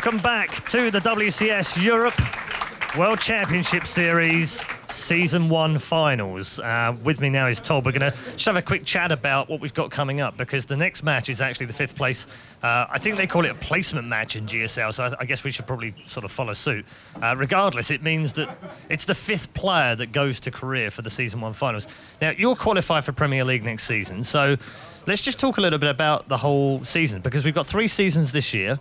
Welcome back to the WCS Europe World Championship Series Season 1 Finals. With me now is Todd. We're going to just have a quick chat about what we've got coming up, because the next match is actually the 5th place. I think they call it a placement match in GSL, so I guess we should probably sort of follow suit. Regardless, it means that it's the 5th player that goes to Korea for the Season 1 Finals. Now, you're qualified for Premier League next season, so let's just talk a little bit about the whole season, because we've got 3 seasons this year.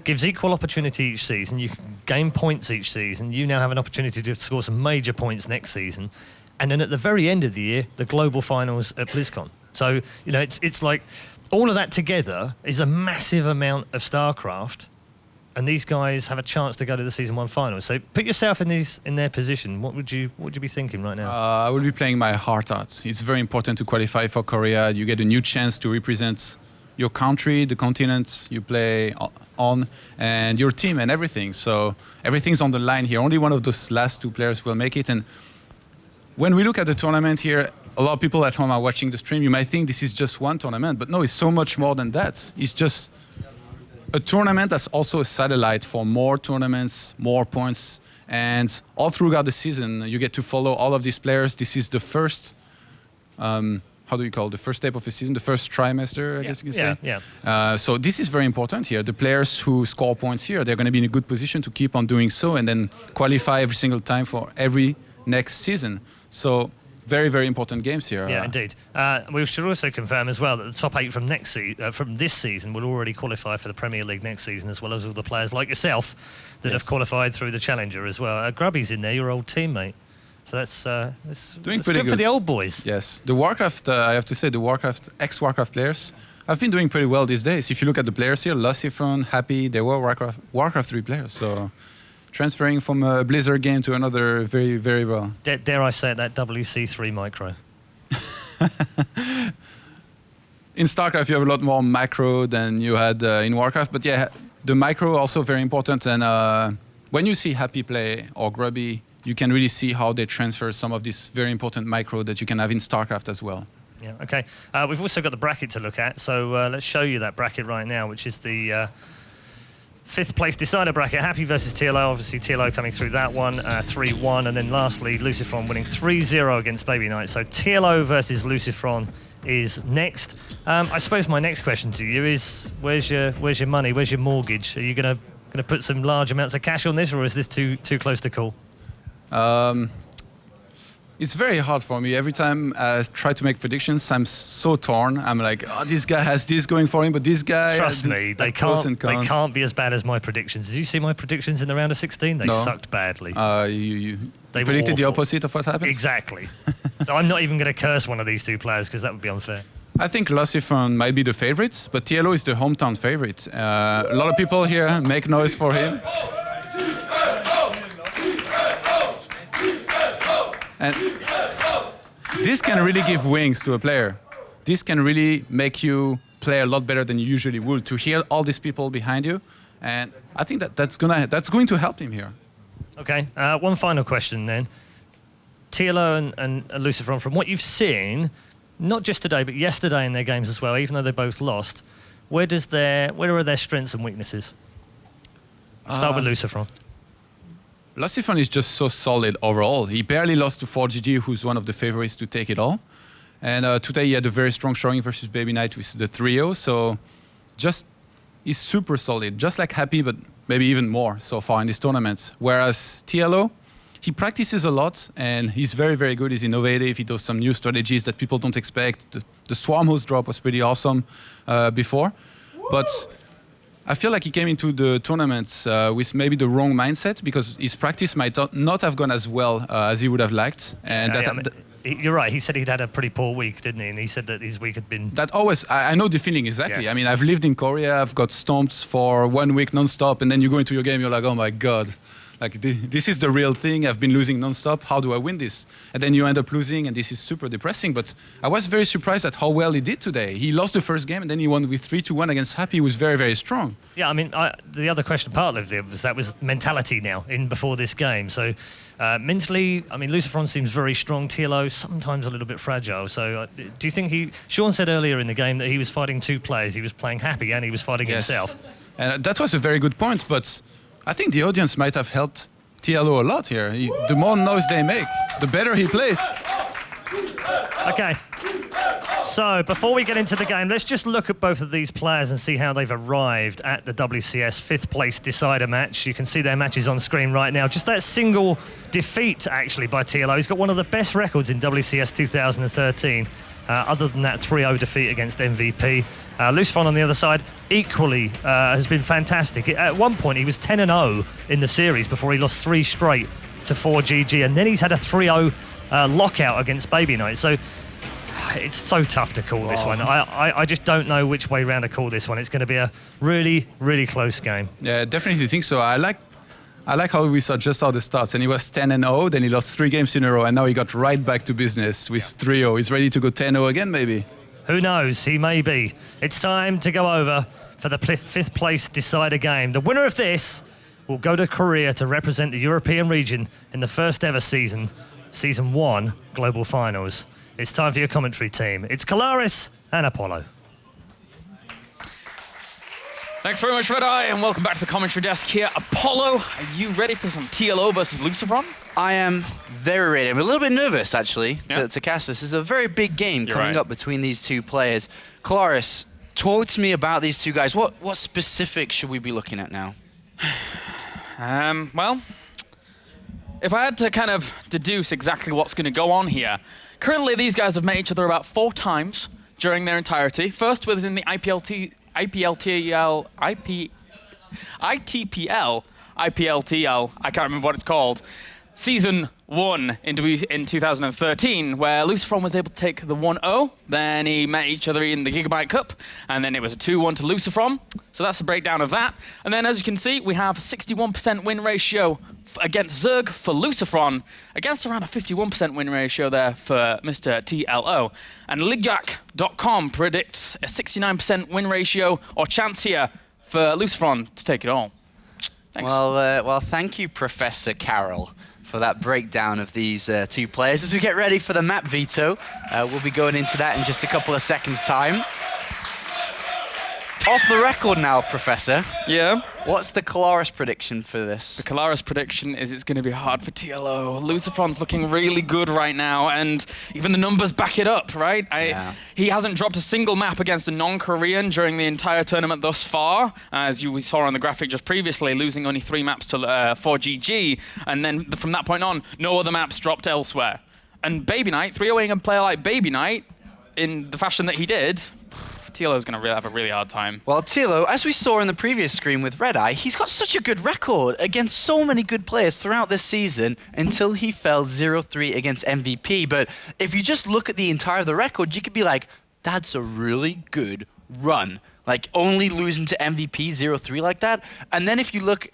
Gives equal opportunity each season. You can gain points each season. You now have an opportunity to score some major points next season. And then at the very end of the year, the global finals at BlizzCon. So, you know, it's like all of that together is a massive amount of StarCraft. And these guys have a chance to go to the Season 1 finals. So put yourself in their position. What would you be thinking right now? I would be playing my heart out. It's very important to qualify for Korea. You get a new chance to represent your country, the continent you play on, and your team and everything. So everything's on the line here. Only one of those last 2 players will make it. And when we look at the tournament here, a lot of people at home are watching the stream. You might think this is just one tournament, but no, it's so much more than that. It's just a tournament that's also a satellite for more tournaments, more points, and all throughout the season, you get to follow all of these players. This is the first how do you call it? The first step of the season, the first trimester, I guess you can say. So this is very important here. The players who score points here, they're going to be in a good position to keep on doing so and then qualify every single time for every next season. So very, very important games here. Yeah, indeed. We should also confirm as well that the top 8 from this season will already qualify for the Premier League next season, as well as all the players like yourself that have qualified through the Challenger as well. Grubby's in there, your old teammate. So that's doing pretty good for the old boys. Yes, the Warcraft, I have to say, the ex-Warcraft players have been doing pretty well these days. If you look at the players here, LucifroN, Happy, they were Warcraft 3 players. So transferring from a Blizzard game to another very, very well. Dare I say it, that WC3 micro. In StarCraft, you have a lot more macro than you had in Warcraft. But yeah, the micro also very important. And when you see Happy play or Grubby, you can really see how they transfer some of this very important micro that you can have in StarCraft as well. Yeah, okay. We've also got the bracket to look at, so let's show you that bracket right now, which is the 5th place decider bracket. Happy versus TLO, obviously TLO coming through that one, 3-1, and then lastly LucifroN winning 3-0 against Baby Knight. So TLO versus LucifroN is next. I suppose my next question to you is, where's your money, where's your mortgage? Are you going to put some large amounts of cash on this, or is this too close to call? It's very hard for me. Every time I try to make predictions, I'm so torn. I'm like, oh, this guy has this going for him, but this guy... Trust me, they can't be as bad as my predictions. Did you see my predictions in the round of 16? They sucked badly. You predicted the opposite of what happened? Exactly. So I'm not even going to curse one of these 2 players, because that would be unfair. I think LucifroN might be the favorite, but TLO is the hometown favorite. A lot of people here make noise for him. And this can really give wings to a player. This can really make you play a lot better than you usually would, to hear all these people behind you. And I think that's going to help him here. Okay, one final question then. TLO and LucifroN, from what you've seen, not just today, but yesterday in their games as well, even though they both lost, where are their strengths and weaknesses? Start with LucifroN. LucifroN is just so solid overall. He barely lost to 4GG, who's one of the favorites to take it all. And today he had a very strong showing versus Baby Knight with the 3-0. So he's super solid, just like Happy, but maybe even more so far in these tournaments. Whereas TLO, he practices a lot and he's very, very good. He's innovative. He does some new strategies that people don't expect. The Swarm Host drop was pretty awesome before. But I feel like he came into the tournaments with maybe the wrong mindset, because his practice might not have gone as well as he would have liked. And you're right. He said he'd had a pretty poor week, didn't he? And he said that his week had been... I know the feeling exactly. Yes. I mean, I've lived in Korea. I've got stomped for 1 week non-stop. And then you go into your game, you're like, oh my God. Like, this is the real thing. I've been losing non-stop. How do I win this? And then you end up losing, and this is super depressing. But I was very surprised at how well he did today. He lost the first game, and then he won with 3-1 against Happy, who was very, very strong. Yeah, I mean, the other question part of it was mentality now, before this game. So mentally, I mean, LucifroN seems very strong. TLO, sometimes a little bit fragile. So do you think Sean said earlier in the game that he was fighting 2 players. He was playing Happy, and he was fighting himself. And that was a very good point, but I think the audience might have helped TLO a lot here. The more noise they make, the better he plays. Okay. So before we get into the game, let's just look at both of these players and see how they've arrived at the WCS 5th place decider match. You can see their matches on screen right now. Just that single defeat, actually, by TLO. He's got one of the best records in WCS 2013. Other than that 3-0 defeat against MVP. LucifroN on the other side equally has been fantastic. At one point, he was 10-0 in the series before he lost 3 straight to 4GG, and then he's had a 3-0 lockout against Baby Knight. So it's so tough to call this one. I just don't know which way round to call this one. It's going to be a really, really close game. Yeah, definitely think so. I like how we saw just how the starts, and he was 10-0, then he lost 3 games in a row, and now he got right back to business with 3-0. He's ready to go 10-0 again, maybe. Who knows? He may be. It's time to go over for the 5th place decider game. The winner of this will go to Korea to represent the European region in the first ever season 1 Global Finals. It's time for your commentary team. It's Kalaris and Apollo. Thanks very much, Red Eye, and welcome back to the commentary desk here. Apollo, are you ready for some TLO versus LucifroN? I am very ready. I'm a little bit nervous, actually, to cast this. This is a very big game coming up between these two players. Kalaris, talk to me about these two guys. What specifics should we be looking at now? Well, if I had to kind of deduce exactly what's going to go on here, currently these guys have met each other about 4 times during their entirety. First was in the ITPL, I can't remember what it's called, Season 1 in 2013, where LucifroN was able to take the 1-0, then he met each other in the Gigabyte Cup, and then it was a 2-1 to LucifroN. So that's a breakdown of that. And then as you can see, we have a 61% win ratio against Zerg for LucifroN, against around a 51% win ratio there for Mr. TLO. And Ligyak.com predicts a 69% win ratio or chance here for LucifroN to take it all. Thanks. Well, thank you, Professor Carroll, for that breakdown of these 2 players. As we get ready for the map veto, we'll be going into that in just a couple of seconds' time. Off the record now, Professor. Yeah? What's the Kalaris prediction for this? The Kalaris prediction is it's going to be hard for TLO. LucifroN's looking really good right now, and even the numbers back it up, right? He hasn't dropped a single map against a non-Korean during the entire tournament thus far, as we saw on the graphic just previously, losing only 3 maps to 4GG, and then from that point on, no other maps dropped elsewhere. And Baby Knight, 3-0ing a player like Baby Knight, in the fashion that he did, TLO's going to have a really hard time. Well, TLO, as we saw in the previous screen with Red Eye, he's got such a good record against so many good players throughout this season until he fell 0-3 against MVP. But if you just look at the entire of the record, you could be like, that's a really good run. Like, only losing to MVP 0-3 like that. And then if you look...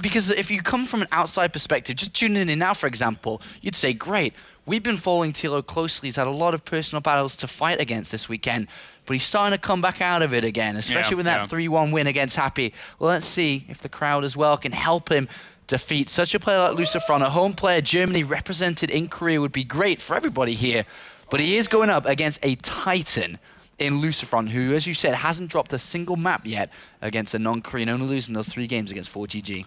because if you come from an outside perspective, just tuning in now, for example, you'd say, great, we've been following TLO closely. He's had a lot of personal battles to fight against this weekend, but he's starting to come back out of it again, especially with that 3-1 win against Happy. Well, let's see if the crowd as well can help him defeat such a player like LucifroN. A home player, Germany represented in Korea would be great for everybody here, but he is going up against a titan in LucifroN, who, as you said, hasn't dropped a single map yet against a non-Korean, only losing those 3 games against 4GG.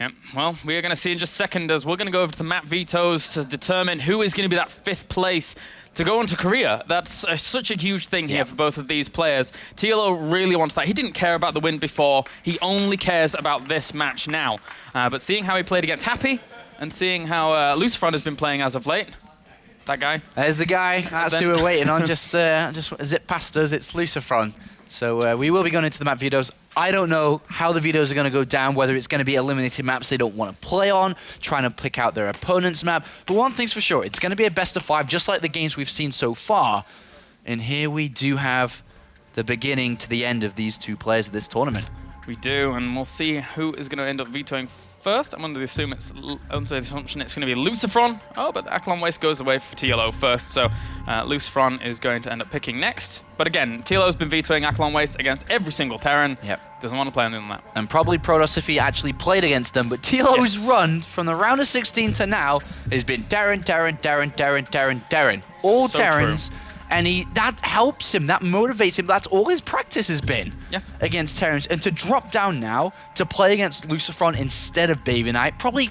Yep. Well, we are going to see in just a second as we're going to go over to the map vetoes to determine who is going to be that 5th place to go on to Korea. That's such a huge thing here for both of these players. TLO really wants that. He didn't care about the win before. He only cares about this match now. But seeing how he played against Happy and seeing how LucifroN has been playing as of late, that guy. There's the guy. That's who we're waiting on. Just zip past us. It's LucifroN. So we will be going into the map vetoes. I don't know how the vetoes are going to go down, whether it's going to be eliminated maps they don't want to play on, trying to pick out their opponent's map. But one thing's for sure, it's going to be a best of 5, just like the games we've seen so far. And here we do have the beginning to the end of these 2 players of this tournament. We do, and we'll see who is going to end up vetoing first. I'm under the assumption it's going to be LucifroN. Oh, but Akhlon Waste goes away for TLO first, so LucifroN is going to end up picking next. But again, TLO's been vetoing Akhlon Waste against every single Terran. Yep. Doesn't want to play on that. And probably Protoss if he actually played against them, but TLO's run from the round of 16 to now has been Terran, Terran, Terran, Terran, Terran, Terran. All So Terrans. true. And that helps him, that motivates him. That's all his practice has been against Terrans. And to drop down now to play against LucifroN instead of Baby Knight, probably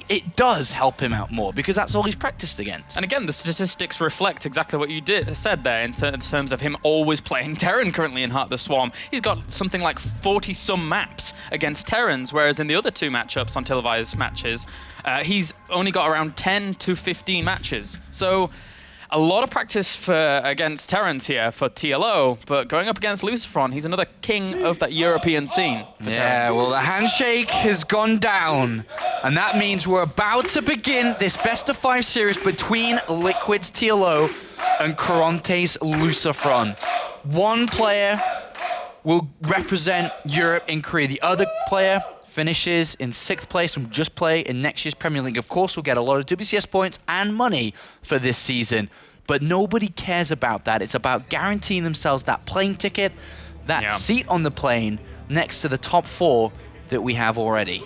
it does help him out more because that's all he's practiced against. And again, the statistics reflect exactly what you said there in terms of him always playing Terran currently in Heart of the Swarm. He's got something like 40-some maps against Terrans, whereas in the other 2 matchups on televised matches, he's only got around 10 to 15 matches. So a lot of practice against Terrans here for TLO, but going up against LucifroN, he's another king of that European scene. Yeah, well, the handshake has gone down, and that means we're about to begin this best-of-5 series between Liquid's TLO and Caronte's LucifroN. One player will represent Europe in Korea. The other player finishes in 6th place and will just play in next year's Premier League. Of course, we'll get a lot of WCS points and money for this season, but nobody cares about that. It's about guaranteeing themselves that plane ticket, that seat on the plane next to the top 4 that we have already.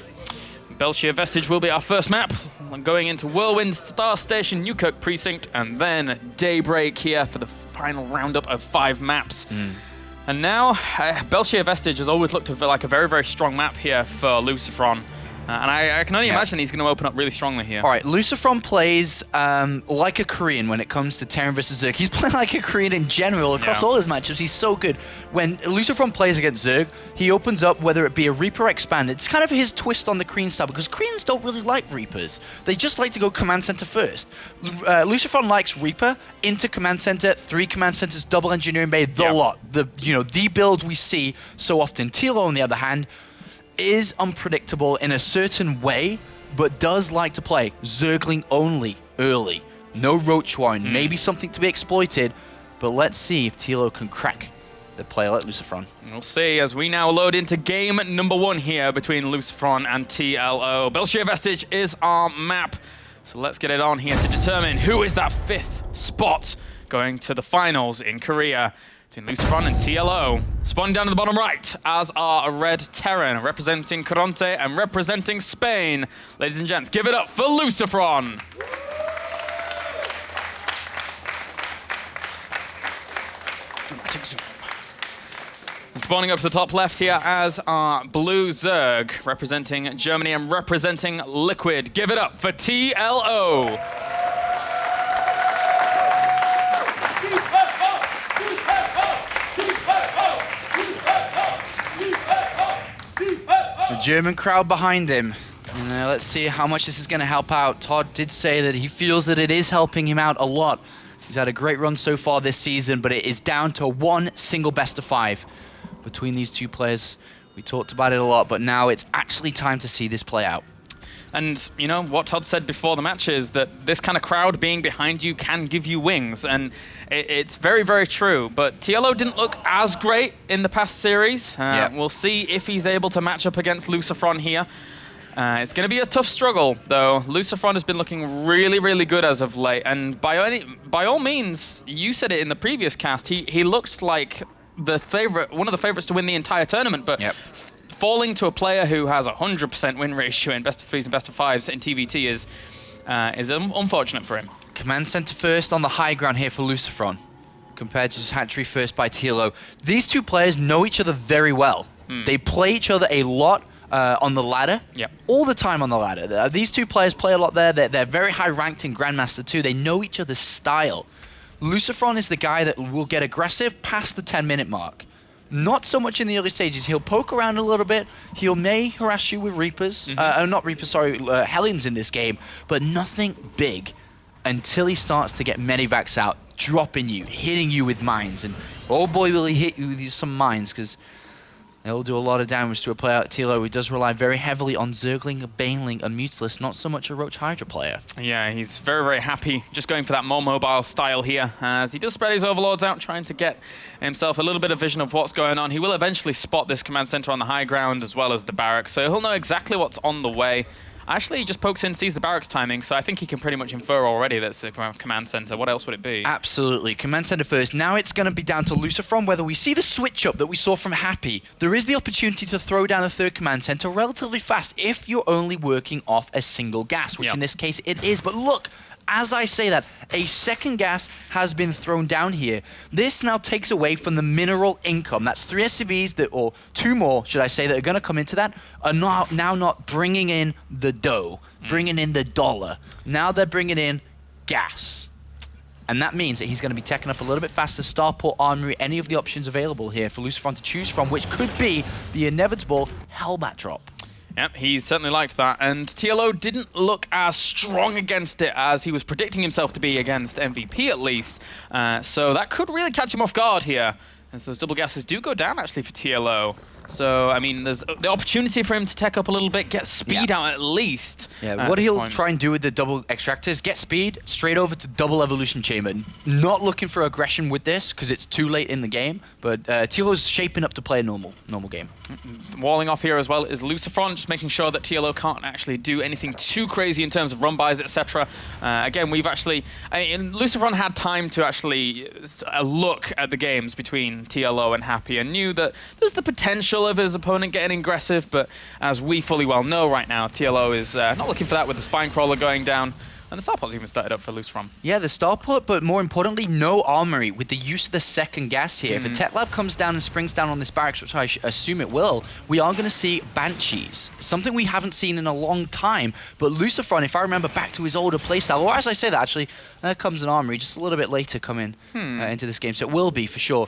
Belchia Vestige will be our first map. Going into Whirlwind, Star Station, Newkirk Precinct, and then Daybreak here for the final roundup of 5 maps. And now, Belchia Vestige has always looked like a very, very strong map here for LucifroN. And I can only imagine he's going to open up really strongly here. All right, LucifroN plays like a Korean when it comes to Terran versus Zerg. He's playing like a Korean in general across all his matchups. He's so good. When LucifroN plays against Zerg, he opens up whether it be a Reaper Expand. It's kind of his twist on the Korean style because Koreans don't really like Reapers. They just like to go Command Center first. LucifroN likes Reaper into Command Center, 3 Command Centers, double Engineering Bay, the lot. The build we see so often. TLO, on the other hand, is unpredictable in a certain way, but does like to play Zergling only early. No Roach Warren, maybe something to be exploited, but let's see if TLO can crack the player like LucifroN. We'll see as we now load into game number 1 here between LucifroN and TLO. Belchia Vestige is our map, so let's get it on here to determine who is that 5th spot going to the finals in Korea. LucifroN and TLO. Spawning down to the bottom right as our Red Terran, representing Caronte and representing Spain. Ladies and gents, give it up for LucifroN. Dramatic zoom. And spawning up to the top left here as our Blue Zerg, representing Germany and representing Liquid. Give it up for TLO. The German crowd behind him. Let's see how much this is going to help out. Todd did say that he feels that it is helping him out a lot. He's had a great run so far this season, but it is down to one single best-of-5 between these 2 players. We talked about it a lot, but now it's actually time to see this play out. And, you know, what Todd said before the match is that this kind of crowd being behind you can give you wings. And it's very, very true. But TLO didn't look as great in the past series. We'll see if he's able to match up against LucifroN here. It's going to be a tough struggle, though. LucifroN has been looking really, really good as of late. And by all means, you said it in the previous cast, he looked like one of the favorites to win the entire tournament. But falling to a player who has a 100% win ratio in best-of-3s and best-of-5s in TVT is unfortunate for him. Command Center first on the high ground here for LucifroN, compared to just Hatchery first by TLO. These 2 players know each other very well. They play each other a lot on the ladder, all the time on the ladder. These 2 players play a lot there. They're very high ranked in Grandmaster too. They know each other's style. LucifroN is the guy that will get aggressive past the 10-minute mark. Not so much in the early stages. He'll poke around a little bit. May harass you with Reapers. Not Reapers, sorry, Hellions in this game. But nothing big until he starts to get Medivacs out, dropping you, hitting you with mines. And oh boy, will he hit you with some mines, because they'll do a lot of damage to a player like TLO who does rely very heavily on Zergling, Baneling, and Mutalist, not so much a Roach Hydra player. Yeah, he's very, very happy just going for that more mobile style here, as he does spread his overlords out, trying to get himself a little bit of vision of what's going on. He will eventually spot this command center on the high ground as well as the barracks, so he'll know exactly what's on the way. Actually, he just pokes in, sees the barracks timing, so I think he can pretty much infer already that's a command center. What else would it be? Absolutely. Command center first. Now it's going to be down to LucifroN whether we see the switch up that we saw from Happy. There is the opportunity to throw down a 3rd command center relatively fast if you're only working off a single gas, which in this case it is. But look As I say that, a second gas has been thrown down here. This now takes away from the mineral income. That's 3 SCVs that, or 2 more, should I say, that are going to come into that, are now not bringing in the dough, bringing in the dollar. Now they're bringing in gas. And that means that he's going to be taking up a little bit faster. Starport, Armory, any of the options available here for LucifroN to choose from, which could be the inevitable Hellbat drop. Yep, he certainly liked that, and TLO didn't look as strong against it as he was predicting himself to be against MVP at least, so that could really catch him off guard here, as those double gases do go down actually for TLO. So, I mean, there's the opportunity for him to tech up a little bit, get speed out at least. Yeah, what he'll try and do with the double extractors, get speed, straight over to double evolution chamber. Not looking for aggression with this, because it's too late in the game, but TLO's shaping up to play a normal game. Walling off here as well is LucifroN, just making sure that TLO can't actually do anything too crazy in terms of run buys, etc. Again, we've actually, LucifroN had time to actually look at the games between TLO and Happy and knew that there's the potential of his opponent getting aggressive, but as we fully well know right now, TLO is not looking for that with the Spine Crawler going down. And the Starport's even started up for LucifroN. Yeah, the Starport, but more importantly, no armory with the use of the second gas here. If a Tech Lab comes down and springs down on this barracks, which I assume it will, we are going to see Banshees. Something we haven't seen in a long time. But LucifroN, if I remember back to his older playstyle, or as I say that actually, there comes an armory just a little bit later come into this game. So it will be for sure.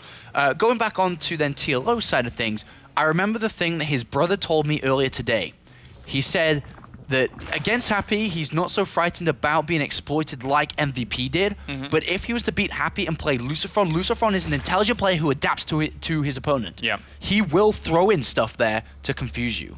Going back on to then TLO's side of things, I remember the thing that his brother told me earlier today. He said that against Happy, he's not so frightened about being exploited like MVP did, but if he was to beat Happy and play LucifroN, LucifroN is an intelligent player who adapts to his opponent. Yeah. He will throw in stuff there to confuse you.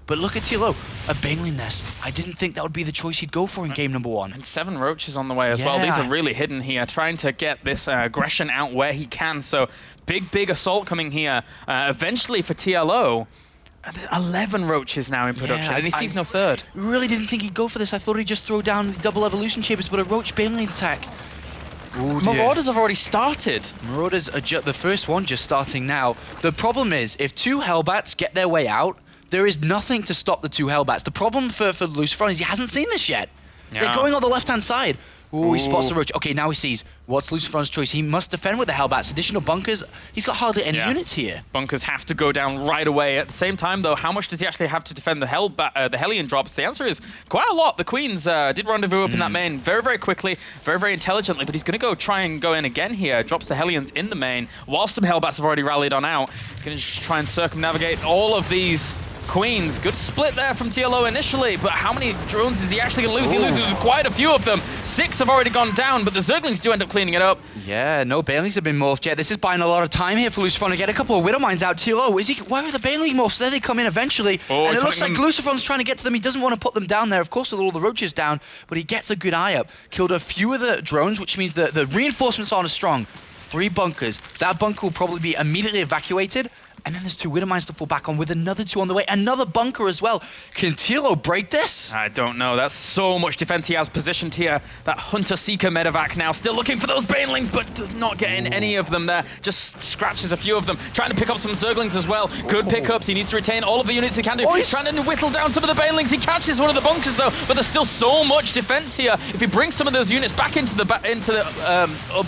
But look at TLO, a Baneling Nest. I didn't think that would be the choice he'd go for in game number 1. And 7 roaches on the way as well. These are really hidden here, trying to get this aggression out where he can. So big assault coming here. Eventually for TLO, 11 roaches now in production, and he sees no third. Really didn't think he'd go for this. I thought he'd just throw down the double evolution chambers, but a roach Baneling attack. Ooh, Marauders have already started. Marauders are the first one just starting now. The problem is, if 2 Hellbats get their way out, there is nothing to stop the 2 Hellbats. The problem for LucifroN is he hasn't seen this yet. Yeah. They're going on the left-hand side. Ooh, he spots the roach. Okay, now he sees what's LucifroN's choice. He must defend with the Hellbats. Additional bunkers. He's got hardly any units here. Bunkers have to go down right away. At the same time, though, how much does he actually have to defend the Hellion drops? The answer is quite a lot. The Queens did rendezvous up in that main very quickly, very intelligently, but he's going to try and go in again here. Drops the Hellions in the main, while some Hellbats have already rallied on out. He's going to just try and circumnavigate all of these Queens. Good split there from TLO initially, but how many drones is he actually going to lose? He loses quite a few of them. 6 have already gone down, but the Zerglings do end up cleaning it up. Yeah, no Banelings have been morphed yet. This is buying a lot of time here for LucifroN to get a couple of Widowmines out. TLO, where are the Baneling morphs? There they come in eventually. And it looks like LucifroN's trying to get to them. He doesn't want to put them down there, of course, with all the roaches down, but he gets a good eye up. Killed a few of the drones, which means the reinforcements aren't as strong. 3 bunkers. That bunker will probably be immediately evacuated. And then there's 2 Widowmines to fall back on with another 2 on the way. Another bunker as well. Can TLO break this? I don't know. That's so much defense he has positioned here. That Hunter-Seeker medevac now still looking for those Banelings, but does not get in any of them there. Just scratches a few of them. Trying to pick up some Zerglings as well. Good pickups. He needs to retain all of the units he can do. He's trying to whittle down some of the Banelings. He catches one of the bunkers though, but there's still so much defense here. If he brings some of those units back into the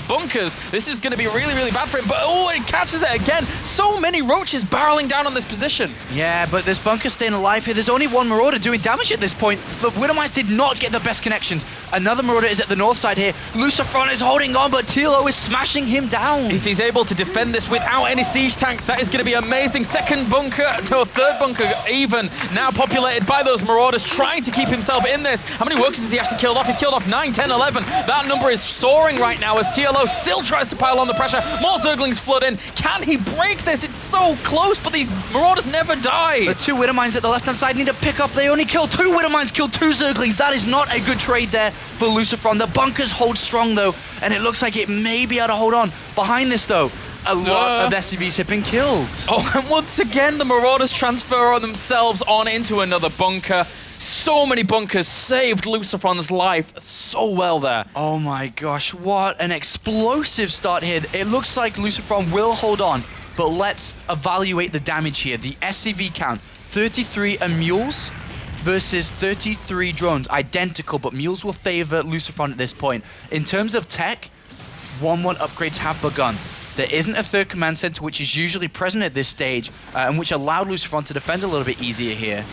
bunkers, this is going to be really bad for him. But he catches it again. So many roaches barreling down on this position. Yeah, but this bunker's staying alive here. There's only 1 Marauder doing damage at this point, but Widowmines did not get the best connections. Another Marauder is at the north side here. LucifroN is holding on, but TLO is smashing him down. If he's able to defend this without any siege tanks, that is going to be amazing. Third bunker even, now populated by those Marauders, trying to keep himself in this. How many workers has he actually killed off? He's killed off 9, 10, 11. That number is soaring right now as TLO still tries to pile on the pressure. More Zerglings flood in. Can he break this? It's so close, but these Marauders never die. The 2 Widowmines at the left-hand side need to pick up. They only kill 2 Widowmines, kill 2 Zerglings. That is not a good trade there for LucifroN. The bunkers hold strong, though, and it looks like it may be able to hold on. Behind this, though, a lot of SCVs have been killed. Oh, and once again, the Marauders transfer themselves on into another bunker. So many bunkers saved LucifroN's life so well there. Oh my gosh, what an explosive start here. It looks like LucifroN will hold on, but let's evaluate the damage here. The SCV count, 33 mules, versus 33 drones. Identical, but mules will favor LucifroN at this point. In terms of tech, 1-1 upgrades have begun. There isn't a third command center, which is usually present at this stage, and which allowed LucifroN to defend a little bit easier here.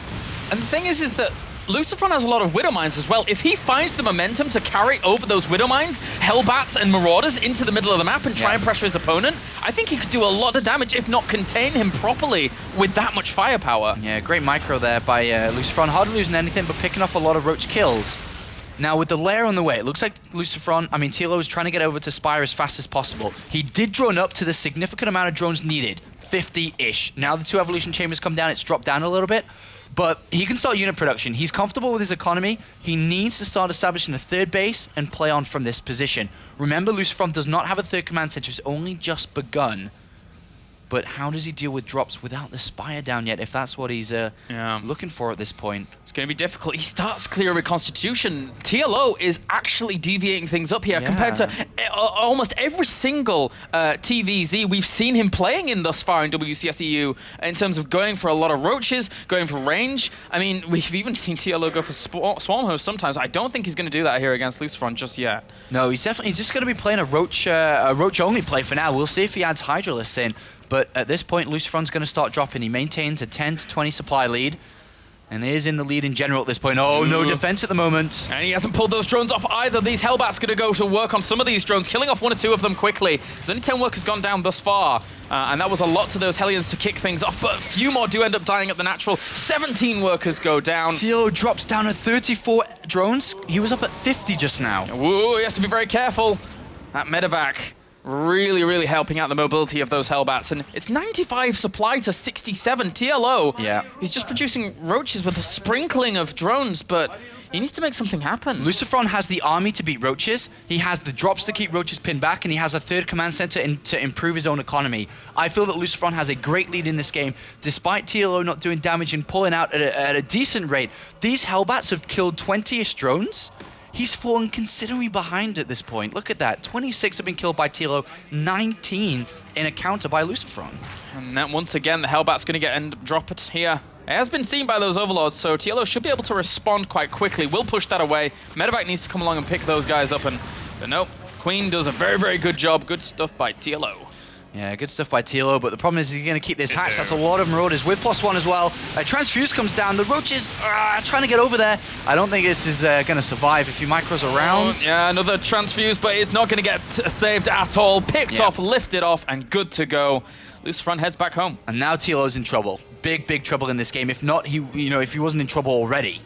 And the thing is that LucifroN has a lot of Widow Mines as well. If he finds the momentum to carry over those Widow Mines, Hellbats and Marauders into the middle of the map and try and pressure his opponent, I think he could do a lot of damage, if not contain him properly with that much firepower. Yeah, great micro there by LucifroN. Hardly losing anything, but picking off a lot of Roach kills. Now, with the lair on the way, it looks like TLO is trying to get over to Spire as fast as possible. He did drone up to the significant amount of drones needed, 50-ish. Now the 2 evolution chambers come down, it's dropped down a little bit. But he can start unit production. He's comfortable with his economy. He needs to start establishing a third base and play on from this position. Remember, LucifroN does not have a third command center. It's only just begun. But how does he deal with drops without the Spire down yet, if that's what he's looking for at this point? It's going to be difficult. He starts clear with Constitution. TLO is actually deviating things up here compared to almost every single TVZ we've seen him playing in thus far in WCS EU in terms of going for a lot of roaches, going for range. I mean, we've even seen TLO go for Swarm Host sometimes. I don't think he's going to do that here against LucifroN just yet. No, he's just going to be playing a roach-only play for now. We'll see if he adds Hydralisk in. But at this point, LucifroN's going to start dropping. He maintains a 10 to 20 supply lead. And is in the lead in general at this point. Oh, no defense at the moment. And he hasn't pulled those drones off either. These Hellbats going to go to work on some of these drones, killing off 1 or 2 of them quickly. There's only 10 workers gone down thus far. And that was a lot to those Hellions to kick things off. But a few more do end up dying at the natural. 17 workers go down. TLO drops down at 34 drones. He was up at 50 just now. Whoa, he has to be very careful. That medevac really, really helping out the mobility of those Hellbats. And it's 95 supply to 67. TLO, he's just producing roaches with a sprinkling of drones, but he needs to make something happen. LucifroN has the army to beat roaches. He has the drops to keep roaches pinned back, and he has a third command center to improve his own economy. I feel that LucifroN has a great lead in this game, despite TLO not doing damage and pulling out at a decent rate. These Hellbats have killed 20-ish drones. He's fallen considerably behind at this point. Look at that. 26 have been killed by TLO, 19 in a counter by LucifroN. And then once again, the Hellbat's going to end up dropped here. It has been seen by those Overlords, so TLO should be able to respond quite quickly. We'll push that away. Medevac needs to come along and pick those guys up, but nope. Queen does a very, very good job. Good stuff by TLO. Yeah, good stuff by TLO, but the problem is he's going to keep this hatch. That's a lot of Marauders with +1 as well. Transfuse comes down. The Roaches are trying to get over there. I don't think this is going to survive. A few micros around. Yeah, another Transfuse, but it's not going to get saved at all. Picked off, lifted off, and good to go. LucifroN heads back home. And now TLO's in trouble. Big, big trouble in this game. If not, if he wasn't in trouble already.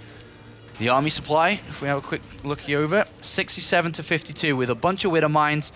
The army supply, if we have a quick look here over, 67 to 52 with a bunch of Widow Mines.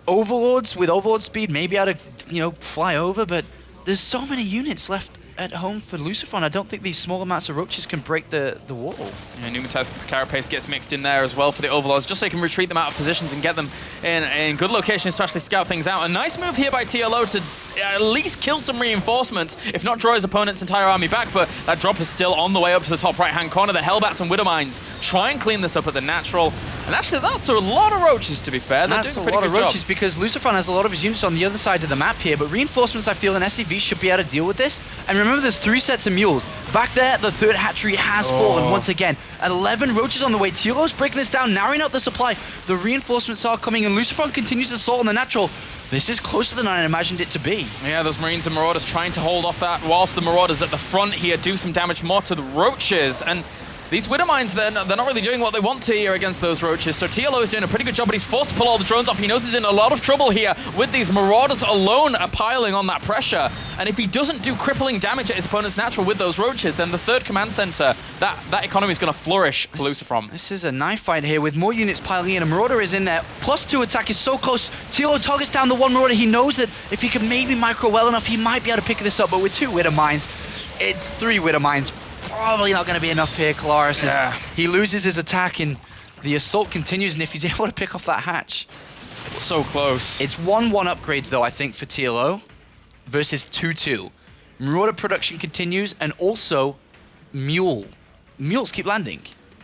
Overlords with Overlord speed, maybe able to, fly over, but there's so many units left at home for LucifroN. I don't think these small amounts of roaches can break the wall. Yeah, Pneumatized Carapace gets mixed in there as well for the Overlords, just so you can retreat them out of positions and get them in good locations to actually scout things out. A nice move here by TLO to at least kill some reinforcements, if not draw his opponent's entire army back, but that drop is still on the way up to the top right-hand corner. The Hellbats and Widow Mines try and clean this up at the natural. And actually, that's a lot of roaches, to be fair. That's a lot of roaches because LucifroN has a lot of his units on the other side of the map here, but reinforcements, I feel, in SCV should be able to deal with this. And remember, there's 3 sets of mules. Back there, the third hatchery has fallen once again. 11 roaches on the way. TLO's breaking this down, narrowing out the supply. The reinforcements are coming, and LucifroN continues to assault on the natural. This is closer than I imagined it to be. Yeah, those Marines and Marauders trying to hold off that, whilst the Marauders at the front here do some damage more to the roaches. And these Widow Mines, they're not really doing what they want to here against those roaches. So TLO is doing a pretty good job, but he's forced to pull all the drones off. He knows he's in a lot of trouble here with these Marauders alone piling on that pressure. And if he doesn't do crippling damage at his opponent's natural with those roaches, then the third command center, that economy is going to flourish for LucifroN. This is a knife fight here with more units piling in. A Marauder is in there. +2 attack is so close. TLO targets down the one Marauder. He knows that if he can maybe micro well enough, he might be able to pick this up. But with 2 Widow Mines, it's 3 Widow Mines. Probably not going to be enough here. Kalaris he loses his attack, and the assault continues, and if he's able to pick off that hatch. It's so close. It's 1-1 upgrades, though, I think, for TLO versus 2-2. Marauder production continues, and also Mules keep landing.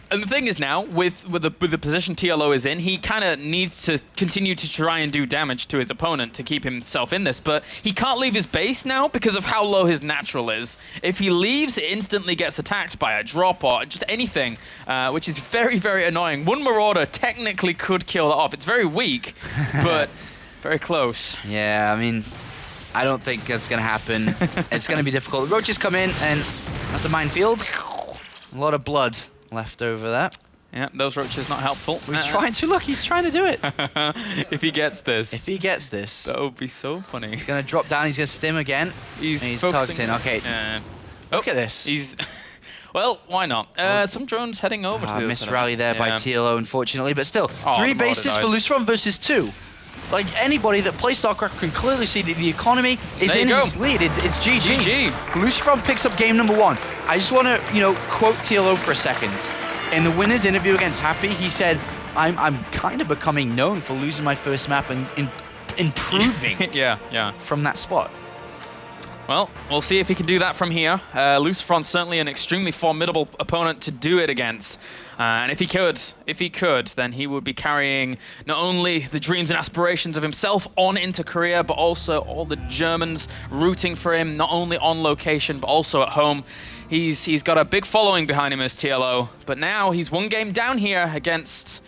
And the thing is now, with the position TLO is in, he kind of needs to continue to try and do damage to his opponent to keep himself in this, but he can't leave his base now because of how low his natural is. If he leaves, it instantly gets attacked by a drop or just anything, which is very, very annoying. One Marauder technically could kill that off. It's very weak, but very close. Yeah, I mean, I don't think that's going to happen. It's going to be difficult. The roaches come in, and that's a minefield. A lot of blood left over that. Yeah, those roaches not helpful. He's trying to look. He's trying to do it. If he gets this. If he gets this. That would be so funny. He's going to drop down. He's going to stim again. He's targeting. Okay. Look at this. He's... Well, why not? Some drones heading over to the other missed side. rally there by TLO, unfortunately. But still, Oh, 3 the Marauder bases died. for LucifroN versus 2. Like, anybody that plays StarCraft can clearly see that the economy is There you in go. his lead. It's GG. GG. LucifroN picks up game number 1. I just want to, quote TLO for a second. In the winner's interview against Happy, he said, I'm kind of becoming known for losing my first map and improving yeah. from that spot. Well, we'll see if he can do that from here. LucifroN's certainly an extremely formidable opponent to do it against. And if he could, then he would be carrying not only the dreams and aspirations of himself on into Korea, but also all the Germans rooting for him, not only on location, but also at home. He's got a big following behind him as TLO, but now he's 1 game down here against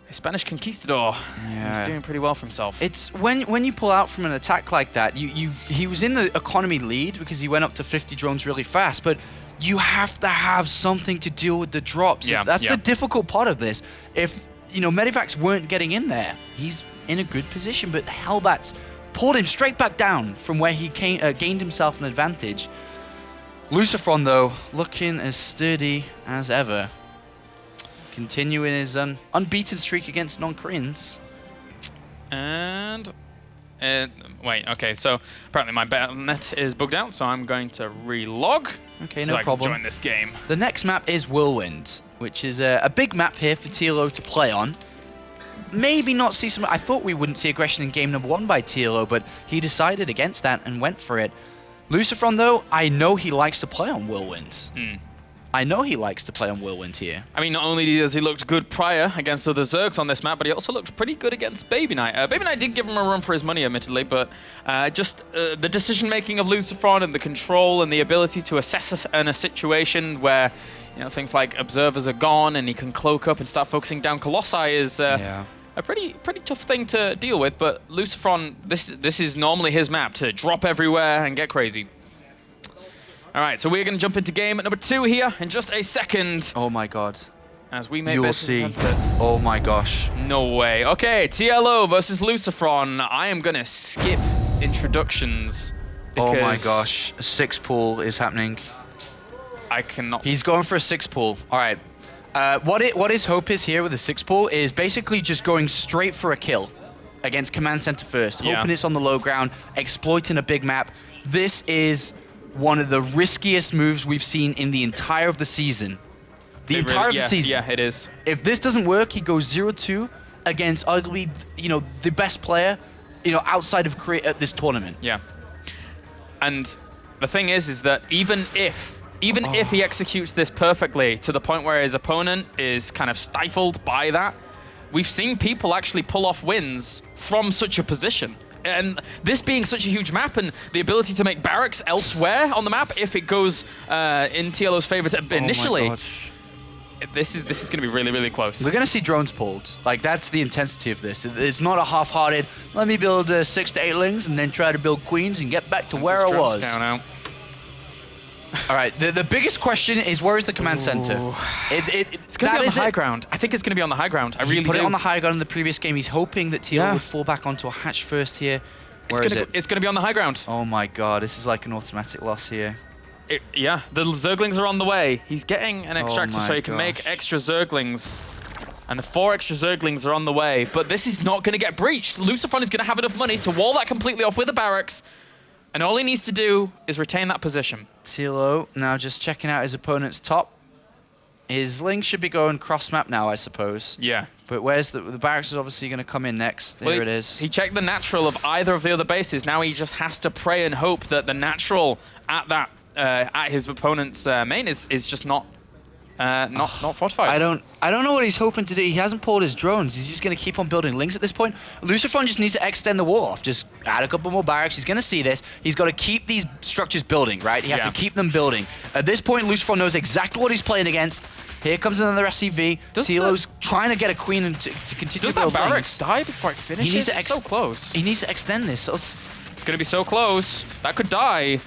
a Spanish conquistador. Yeah. He's doing pretty well for himself. It's when you pull out from an attack like that, he was in the economy lead because he went up to 50 drones really fast, but you have to have something to deal with the drops. Yeah, That's yeah. the difficult part of this. If, Medivacs weren't getting in there, he's in a good position, but the Hellbats pulled him straight back down from where he gained himself an advantage. LucifroN, though, looking as sturdy as ever. Continuing his unbeaten streak against non-Koreans. And wait, okay, so apparently my net is bugged out, so I'm going to relog. Okay, so no I problem. can join this game. The next map is Whirlwind, which is a big map here for TLO to play on. Maybe not see some... I thought we wouldn't see aggression in game number 1 by TLO, but he decided against that and went for it. LucifroN, though, I know he likes to play on Whirlwind. I know he likes to play on Whirlwind here. I mean, not only has he looked good prior against other Zergs on this map, but he also looked pretty good against Baby Knight. Baby Knight did give him a run for his money, admittedly, but just the decision-making of LucifroN and the control and the ability to assess in a situation where, things like observers are gone and he can cloak up and start focusing down Colossi is a pretty tough thing to deal with. But LucifroN, this is normally his map to drop everywhere and get crazy. All right, so we're going to jump into game number 2 here in just a second. Oh my god. As we may You'll see. that's it. Oh my gosh. No way. Okay, TLO versus LucifroN. I am going to skip introductions because Oh my gosh. A 6 pool is happening. I cannot. He's going for a 6 pool. All right. What his hope is here with the 6 pool is basically just going straight for a kill against Command Center first, hoping it's on the low ground, exploiting a big map. This is one of the riskiest moves we've seen in the entire of the season. The entire of the season. Yeah, it is. If this doesn't work, he goes 0-2 against arguably, the best player, outside of Korea at this tournament. Yeah. And the thing is that even if he executes this perfectly to the point where his opponent is kind of stifled by that, we've seen people actually pull off wins from such a position. And this being such a huge map and the ability to make barracks elsewhere on the map, if it goes in TLO's favor initially, Oh my gosh. this is going to be really, really close. We're going to see drones pulled. Like, that's the intensity of this. It's not a half-hearted, let me build 6 to 8 and then try to build queens and get back to where I was. All right, the biggest question is, where is the command center? It's going to be on the high ground. I think it's going to be on the high ground. I really put do. it on the high ground in the previous game. He's hoping that TLO would fall back onto a hatch first here. Where is it? It's going to be on the high ground. Oh my god, this is like an automatic loss here. Yeah, the Zerglings are on the way. He's getting an extractor my so he can make gosh. extra Zerglings. And the 4 extra Zerglings are on the way. But this is not going to get breached. LucifroN is going to have enough money to wall that completely off with the barracks. And all he needs to do is retain that position. TLO now just checking out his opponent's top. His Ling should be going cross-map now, I suppose. Yeah. But where's the barracks is obviously going to come in next. Here it is. He checked the natural of either of the other bases. Now he just has to pray and hope that the natural at his opponent's main is just not Not fortified. I don't know what he's hoping to do. He hasn't pulled his drones. He's just going to keep on building links at this point. LucifroN just needs to extend the wall off. Just add a couple more barracks. He's going to see this. He's got to keep these structures building, right? He has to keep them building. At this point, LucifroN knows exactly what he's playing against. Here comes another SCV. TLO's trying to get a queen and to continue Does to build that barracks links. die before it finishes? He needs to It's so close. He needs to extend this. So It's going to be so close. That could die.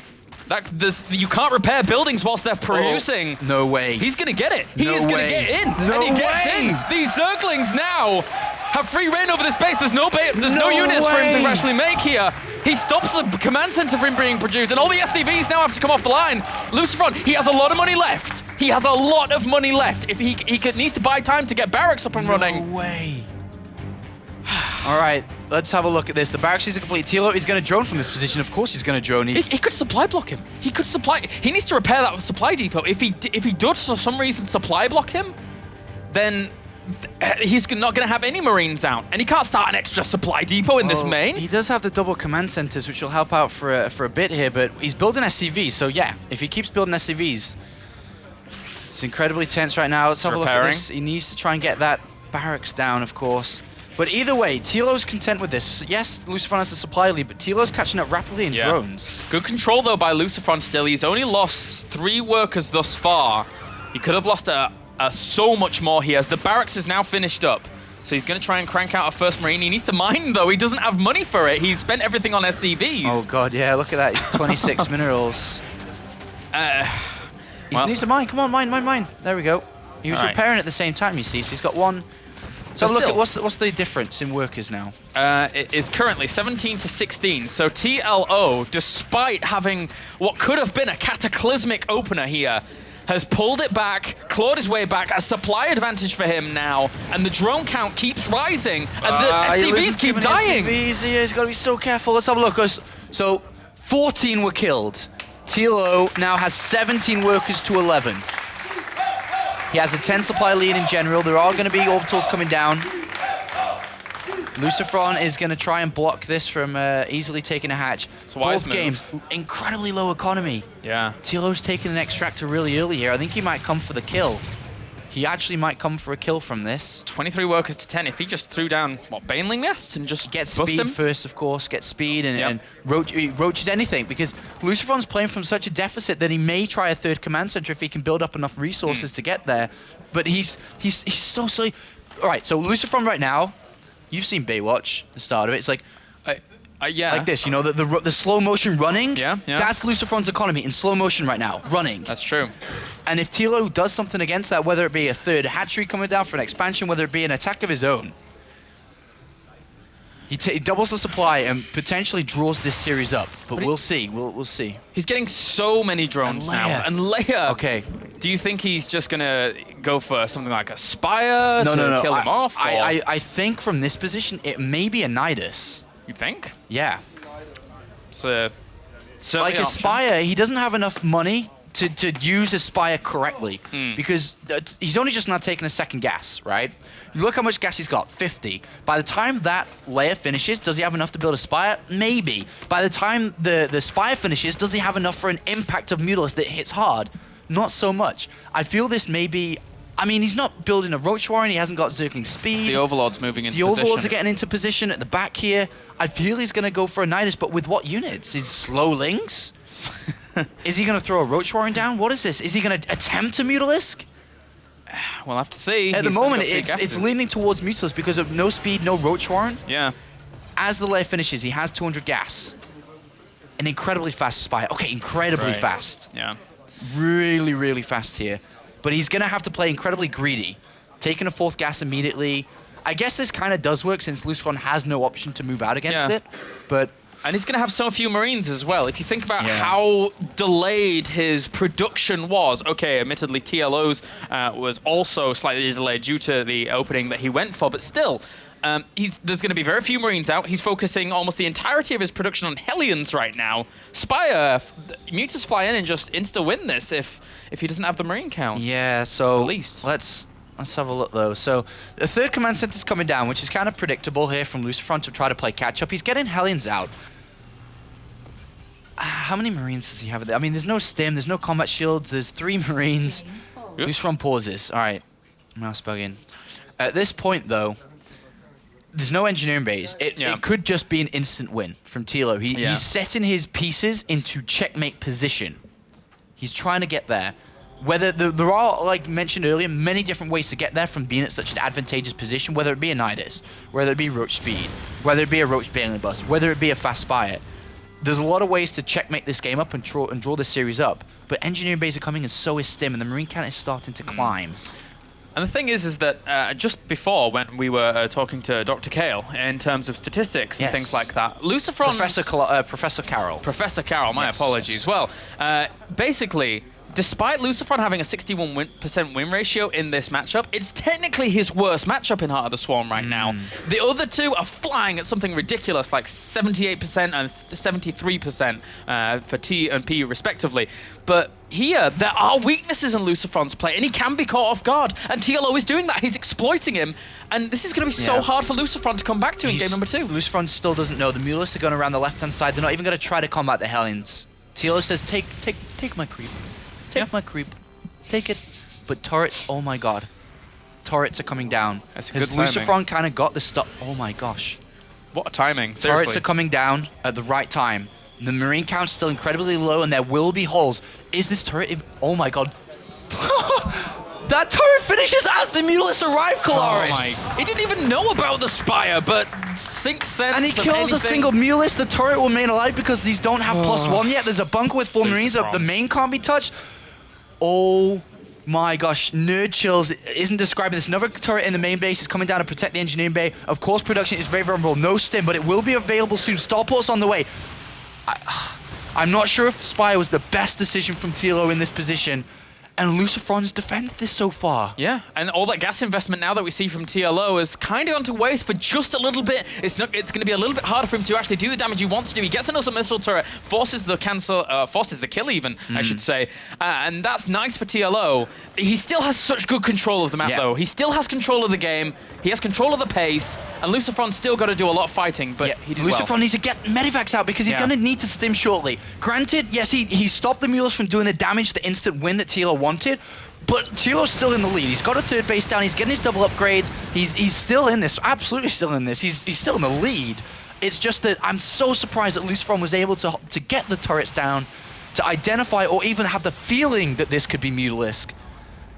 You can't repair buildings whilst they're producing. Oh, no way. He's going to get it. He No is going way. to get in. No and he gets way. in. These Zerglings now have free reign over this base. There's no units for him to way. actually make here. He stops the command center from being produced, and all the SCVs now have to come off the line. LucifroN, he has a lot of money left. He has a lot of money left. If he needs to buy time to get barracks up and running. No way. All right, let's have a look at this. The barracks is complete. TLO is going to drone from this position. Of course he's going to drone. He could supply block him. He could supply. He needs to repair that supply depot. If he does for some reason supply block him, then he's not going to have any Marines out, and he can't start an extra supply depot in this main. He does have the double command centers, which will help out for a bit here, but he's building SCVs. So yeah, if he keeps building SCVs, it's incredibly tense right now. Let's have a look at this. He needs to try and get that barracks down, of course. But either way, TLO's content with this. Yes, LucifroN has a supply lead, but TLO's catching up rapidly in drones. Good control, though, by LucifroN still. He's only lost 3 workers thus far. He could have lost so much more here, as the barracks is now finished up. So he's going to try and crank out a first Marine. He needs to mine, though. He doesn't have money for it. He's spent everything on SCVs. Oh, God, yeah, look at that. 26 minerals. He needs to mine. Come on, mine. There we go. He was repairing at the same time, you see, so he's got one. So look at what's the difference in workers now? It is currently 17 to 16. So TLO, despite having what could have been a cataclysmic opener here, has pulled it back, clawed his way back, a supply advantage for him now, and the drone count keeps rising, and the SCVs keep dying. SCVs, he's got to be so careful. Let's have a look. So 14 were killed. TLO now has 17 workers to 11. He has a 10 supply lead in general. There are going to be orbitals coming down. LucifroN is going to try and block this from easily taking a hatch. It's a wise Both games, incredibly low economy. Yeah. TLO's taking an extractor really early here. I think he might come for the kill. He actually might come for a kill from this. 23 workers to 10. If he just threw down, Baneling nests and just get bust speed him? first, of course. Get speed and roaches anything, because LucifroN's playing from such a deficit that he may try a third command center if he can build up enough resources to get there. But he's so silly. All right, so LucifroN right now, you've seen Baywatch, the start of it. It's like, yeah. like this, you know, the slow motion running. Yeah. That's LucifroN's economy in slow motion right now, running. That's true. And if TLO does something against that, whether it be a third hatchery coming down for an expansion, whether it be an attack of his own, he doubles the supply and potentially draws this series up. But we'll see. We'll see. He's getting so many drones now. And Leia. Okay. Do you think he's just going to go for something like a Spire to kill him off? I think from this position, it may be a Nidus. You think? Yeah. So, like a Spire, he doesn't have enough money to use a Spire correctly, because he's only just now taking a second gas, right? Look how much gas he's got, 50. By the time that layer finishes, does he have enough to build a Spire? Maybe. By the time the Spire finishes, does he have enough for an impact of Mutalisk that hits hard? Not so much. I feel this may be... I mean, he's not building a Roach Warren. He hasn't got Zergling speed. The Overlord's moving into position. The Overlords are position. getting into position at the back here. I feel he's going to go for a Nidus, but with what units? His slow links? Is he going to throw a Roach Warren down? What is this? Is he going to attempt a Mutalisk? We'll have to see. At the moment, it's leaning towards Mutalisk because of no speed, no Roach Warren. Yeah. As the layer finishes, he has 200 gas. An incredibly fast Spire. Okay, incredibly fast. Yeah. Really, really fast here. But he's going to have to play incredibly greedy. Taking a 4th gas immediately. I guess this kind of does work since LucifroN has no option to move out against it. But... And he's going to have so few Marines as well. If you think about how delayed his production was, okay, admittedly TLO's was also slightly delayed due to the opening that he went for, but still, there's going to be very few Marines out. He's focusing almost the entirety of his production on Hellions right now. Spire, Mutas fly in and just insta-win this if he doesn't have the Marine count. Yeah, so at least. Let's have a look, though. So the 3rd command center's coming down, which is kind of predictable here from LucifroN to try to play catch-up. He's getting Hellions out. How many Marines does he have there? I mean, there's no stim, there's no combat shields, there's 3 Marines. Yep. LucifroN pauses. All right. Mouse bugging. At this point, though, there's no engineering base. It could just be an instant win from TLO. He's setting his pieces into checkmate position. He's trying to get there. Whether there are, like mentioned earlier, many different ways to get there from being at such an advantageous position, whether it be a Nidus, whether it be Roach Speed, whether it be a Roach Baneling Bust, whether it be a Fast Spire. There's a lot of ways to checkmate this game up and draw this series up. But engineering bays are coming and so is Stim, and the Marine count is starting to climb. And the thing is that just before, when we were talking to Dr. Kale in terms of statistics and things like that, LucifroN... Professor Carroll. Professor Carroll, my apologies. Well, basically, despite LucifroN having a 61% win ratio in this matchup, it's technically his worst matchup in Heart of the Swarm right now. The other two are flying at something ridiculous, like 78% and 73% for T and P respectively. But here, there are weaknesses in LucifroN's play, and he can be caught off guard. And TLO is doing that. He's exploiting him. And this is going to be so hard for LucifroN to come back to in game number 2. LucifroN still doesn't know. The Mutalisks are going around the left-hand side. They're not even going to try to combat the Hellions. TLO says, take my creep. Take my creep. Take it. But turrets, oh my god. Turrets are coming down. That's Has good timing. LucifroN kind of got the stuff? Oh my gosh. What a timing, seriously. Turrets are coming down at the right time. The Marine count's still incredibly low, and there will be holes. Is this turret... Oh my god. That turret finishes as the Mutalisks arrive, Kalaris! Oh my... He didn't even know about the Spire, but 6 cents And he kills a single Mutalisk. The turret will remain alive because these don't have +1 yet. There's a bunker with 4 Marines. The main can't be touched. Oh my gosh. Nerd Chills isn't describing this. Another turret in the main base is coming down to protect the engineering bay. Of course, production is very vulnerable. No Stim, but it will be available soon. Starport's on the way. I'm not sure if Spire was the best decision from TLO in this position. And LucifroN's defended this so far. Yeah, and all that gas investment now that we see from TLO is kind of gone to waste for just a little bit. It's going to be a little bit harder for him to actually do the damage he wants to do. He gets another missile turret, forces the kill even, I should say. And that's nice for TLO. He still has such good control of the map, though. He still has control of the game. He has control of the pace. And LucifroN's still got to do a lot of fighting, but he did LucifroN needs to get Medivacs out because he's going to need to Stim shortly. Granted, yes, he stopped the Mutalisks from doing the damage, the instant win that TLO wanted, but TLO's still in the lead. He's got a 3rd base down. He's getting his double upgrades. He's still in this. Absolutely still in this. He's still in the lead. It's just that I'm so surprised that LucifroN was able to get the turrets down, to identify or even have the feeling that this could be Mutalisk.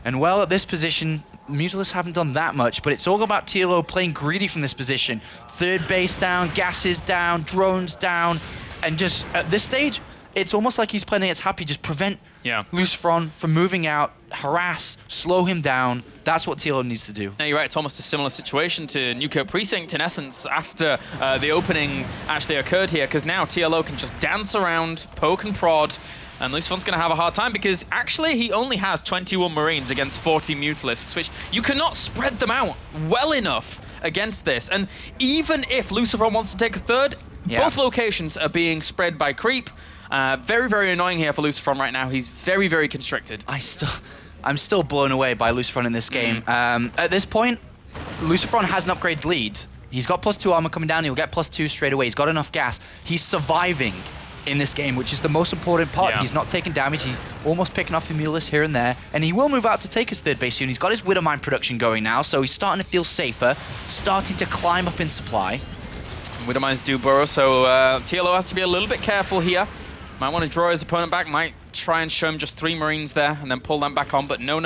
And well, at this position, Mutalisks haven't done that much, but it's all about TLO playing greedy from this position. 3rd base down, gases down, drones down, and just at this stage, it's almost like he's playing against happy. Just prevent LucifroN from moving out, harass, slow him down. That's what TLO needs to do. No, you're right. It's almost a similar situation to Newkirk Precinct, in essence, after the opening actually occurred here, because now TLO can just dance around, poke and prod, and LucifroN's going to have a hard time because actually he only has 21 Marines against 40 Mutalisks, which you cannot spread them out well enough against this. And even if LucifroN wants to take a 3rd, both locations are being spread by creep. Very, very annoying here for LucifroN right now. He's very, very constricted. I'm still blown away by LucifroN in this game. At this point, LucifroN has an upgrade lead. He's got +2 armor coming down. He'll get +2 straight away. He's got enough gas. He's surviving in this game, which is the most important part. He's not taking damage. He's almost picking off a Mutalisk here and there. And he will move out to take his 3rd base soon. He's got his Widowmine production going now, so he's starting to feel safer, starting to climb up in supply. Widowmines do burrow, so TLO has to be a little bit careful here. Might want to draw his opponent back, might try and show him just 3 Marines there and then pull them back on, but no.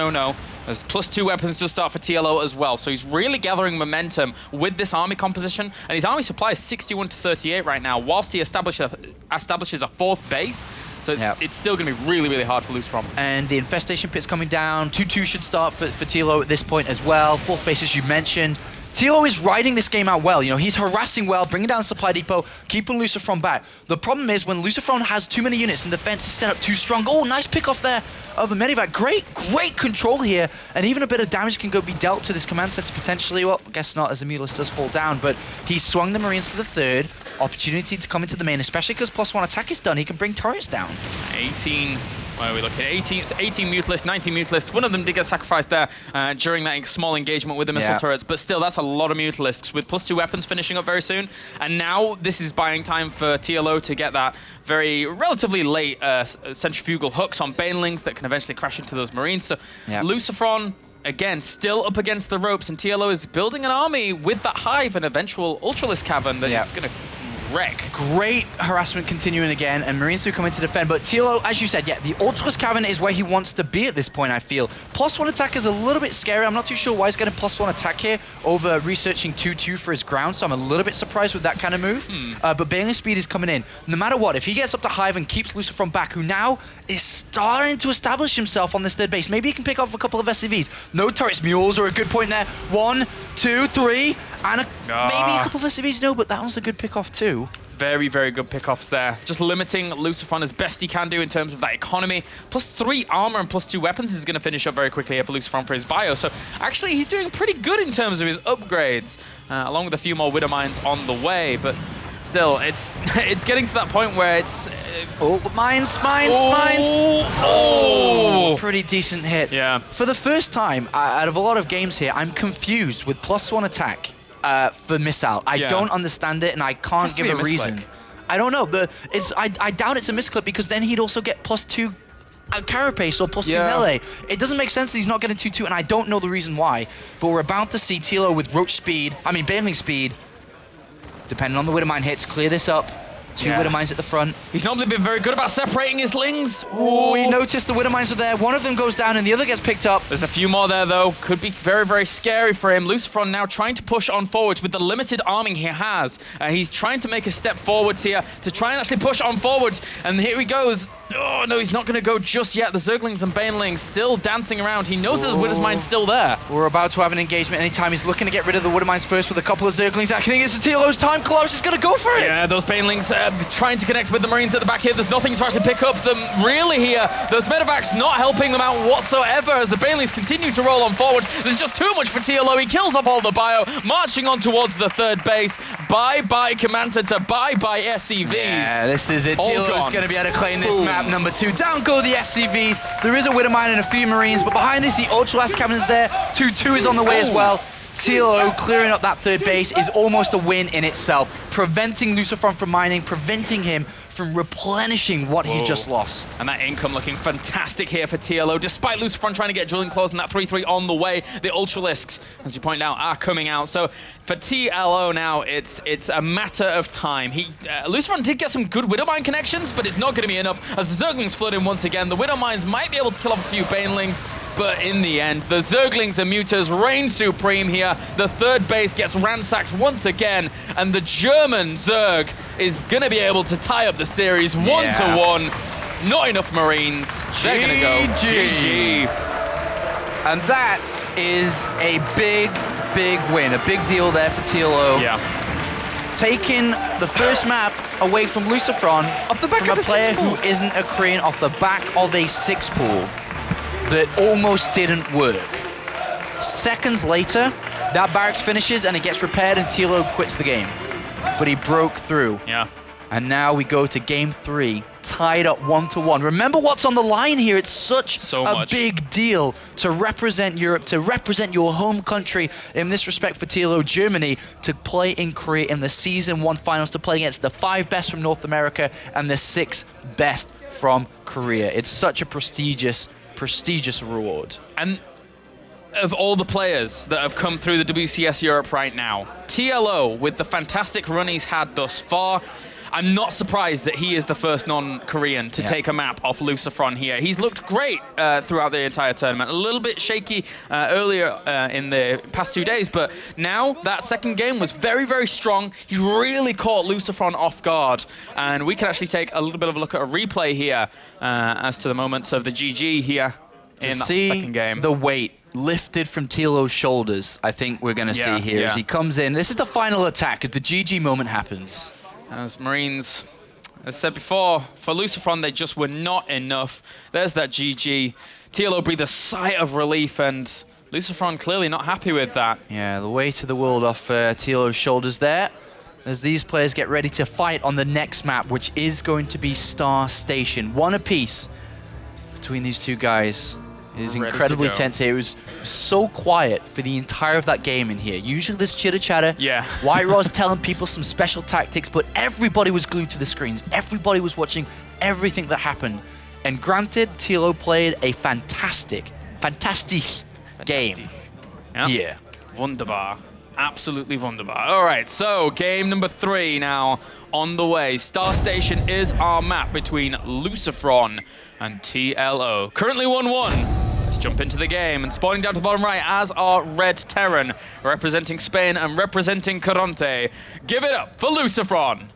There's +2 weapons to start for TLO as well, so he's really gathering momentum with this army composition, and his army supply is 61 to 38 right now, whilst he establishes a 4th base, so it's still going to be really, really hard for LucifroN. And the Infestation Pit's coming down. 2-2 should start for TLO at this point as well. 4th base, as you mentioned. TLO is riding this game out well. You know, he's harassing well, bringing down Supply Depot, keeping LucifroN back. The problem is when LucifroN has too many units and the defense is set up too strong. Oh, nice pick off there of a Medivac. Great control here. And even a bit of damage can be dealt to this command center potentially. Well, I guess not, as the Mutalisk does fall down. But he swung the Marines to the 3rd. Opportunity to come into the main, especially because +1 attack is done. He can bring turrets down. 18 Where are we looking? 18 Mutalisks, 19 Mutalisks. One of them did get sacrificed there during that small engagement with the missile turrets, but still, that's a lot of Mutalisks with +2 weapons finishing up very soon. And now this is buying time for TLO to get that very relatively late centrifugal hooks on Banelings that can eventually crash into those Marines. So LucifroN, again, still up against the ropes, and TLO is building an army with that Hive and eventual Ultralisk Cavern that is going to wreck. Great harassment continuing again, and Marines do come in to defend, but TLO, as you said, the Ultralisk Cavern is where he wants to be at this point, I feel. +1 attack is a little bit scary. I'm not too sure why he's getting +1 attack here over researching 2-2 for his ground, so I'm a little bit surprised with that kind of move. But Baneling speed is coming in. No matter what, if he gets up to Hive and keeps LucifroN back, who now is starting to establish himself on this third base, maybe he can pick off a couple of SCVs. No turrets, mules are a good point there. 1, 2, 3, and maybe a couple of SCVs, no, but that was a good pick off too. Very, very good pickoffs there. Just limiting LucifroN as best he can do in terms of that economy. +3 armor and +2 weapons is going to finish up very quickly here for LucifroN for his bio. So actually, he's doing pretty good in terms of his upgrades, along with a few more Widow Mines on the way. But still, it's getting to that point where it's... mines! Pretty decent hit. Yeah. For the first time, out of a lot of games here, I'm confused with +1 attack. For missile. I don't understand it, and I can't give a reason. I don't know. I doubt it's a misclick, because then he'd also get +2 carapace or +2 melee. It doesn't make sense that he's not getting 2-2, and I don't know the reason why. But we're about to see TLO with Baneling speed, depending on the Widowmine hits, clear this up. 2 Widowmines at the front. He's normally been very good about separating his lings. Oh, he noticed the Widowmines are there. One of them goes down and the other gets picked up. There's a few more there, though. Could be very, very scary for him. LucifroN now trying to push on forwards with the limited arming he has. He's trying to make a step forwards here to try and actually push on forwards. And here he goes. Oh, no, he's not going to go just yet. The Zerglings and Banelings still dancing around. He knows there's Widowmine still there. We're about to have an engagement anytime. He's looking to get rid of the Widowmines first with a couple of Zerglings. I think it's TLO's time. Klaus is going to go for it. Yeah, those Banelings trying to connect with the Marines at the back here. There's nothing to actually pick up them really here. Those medevacs not helping them out whatsoever as the Banelings continue to roll on forward. There's just too much for TLO. He kills up all the bio, marching on towards the third base. Bye-bye Command Center, bye-bye SCVs. Yeah, this is it. TLO's going to be able to claim this map number 2. Down go the SCVs. There is a Widowmine and a few Marines, but behind this, the Ultralisk Cavern is there. 2-2 is on the way as well. TLO clearing up that third base is almost a win in itself. Preventing LucifroN from mining, preventing him from replenishing what he just lost. And that income looking fantastic here for TLO, despite LucifroN trying to get drilling claws and that 3-3 on the way. The Ultralisks, as you point out, are coming out. So for TLO now, it's a matter of time. LucifroN did get some good Widowmine connections, but it's not going to be enough as the Zerglings flood in once again. The Widowmines might be able to kill off a few Banelings, but in the end, the Zerglings and Mutas reign supreme here. The third base gets ransacked once again, and the German Zerg is going to be able to tie up the series 1-1. Not enough Marines. They're going to go GG. And that is a big, big win. A big deal there for TLO. Yeah. Taking the first map away from LucifroN off the back from of a player who isn't a Korean, off the back of a 6 pool that almost didn't work. Seconds later, that barracks finishes and it gets repaired and TLO quits the game. But he broke through. Yeah. And now we go to game 3, tied up 1-1. Remember what's on the line here. It's such a big deal to represent Europe, to represent your home country, in this respect for TLO Germany, to play in Korea in the Season 1 finals, to play against the 5 best from North America and the 6 best from Korea. It's such a prestigious reward. And of all the players that have come through the WCS Europe right now, TLO, with the fantastic run he's had thus far, I'm not surprised that he is the first non-Korean to take a map off LucifroN here. He's looked great throughout the entire tournament. A little bit shaky earlier in the past 2 days, but now that second game was very, very strong. He really caught LucifroN off guard, and we can actually take a little bit of a look at a replay here as to the moments of the GG here in that second game. The weight lifted from TLO's shoulders, I think we're going to see here as he comes in. This is the final attack as the GG moment happens. As Marines, as I said before, for LucifroN, they just were not enough. There's that GG. TLO breathed a sigh of relief, and LucifroN clearly not happy with that. Yeah, the weight of the world off TLO's shoulders there, as these players get ready to fight on the next map, which is going to be Star Station. 1 apiece. between these two guys. It is Ready to incredibly go. tense here. It was so quiet for the entire of that game in here. Usually there's chitter-chatter. Yeah. White Raw's telling people some special tactics, but everybody was glued to the screens. Everybody was watching everything that happened. And granted, TLO played a fantastic game Yeah. here. Wunderbar. Absolutely wunderbar. All right, so game number 3 now on the way. Star Station is our map between LucifroN and TLO. Currently 1-1. Let's jump into the game. And spawning down to the bottom right as our Red Terran, representing Spain and representing Caronte. Give it up for LucifroN.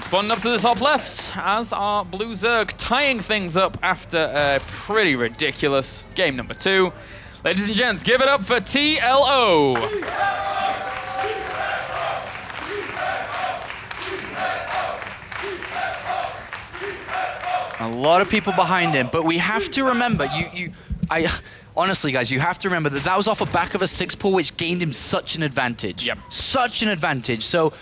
Spawning up to the top left as our Blue Zerg, tying things up after a pretty ridiculous game number 2. Ladies and gents, give it up for TLO. A lot of people behind him, but we have to remember, honestly, guys, you have to remember that that was off the back of a 6-pull, which gained him such an advantage. Yep. Such an advantage. So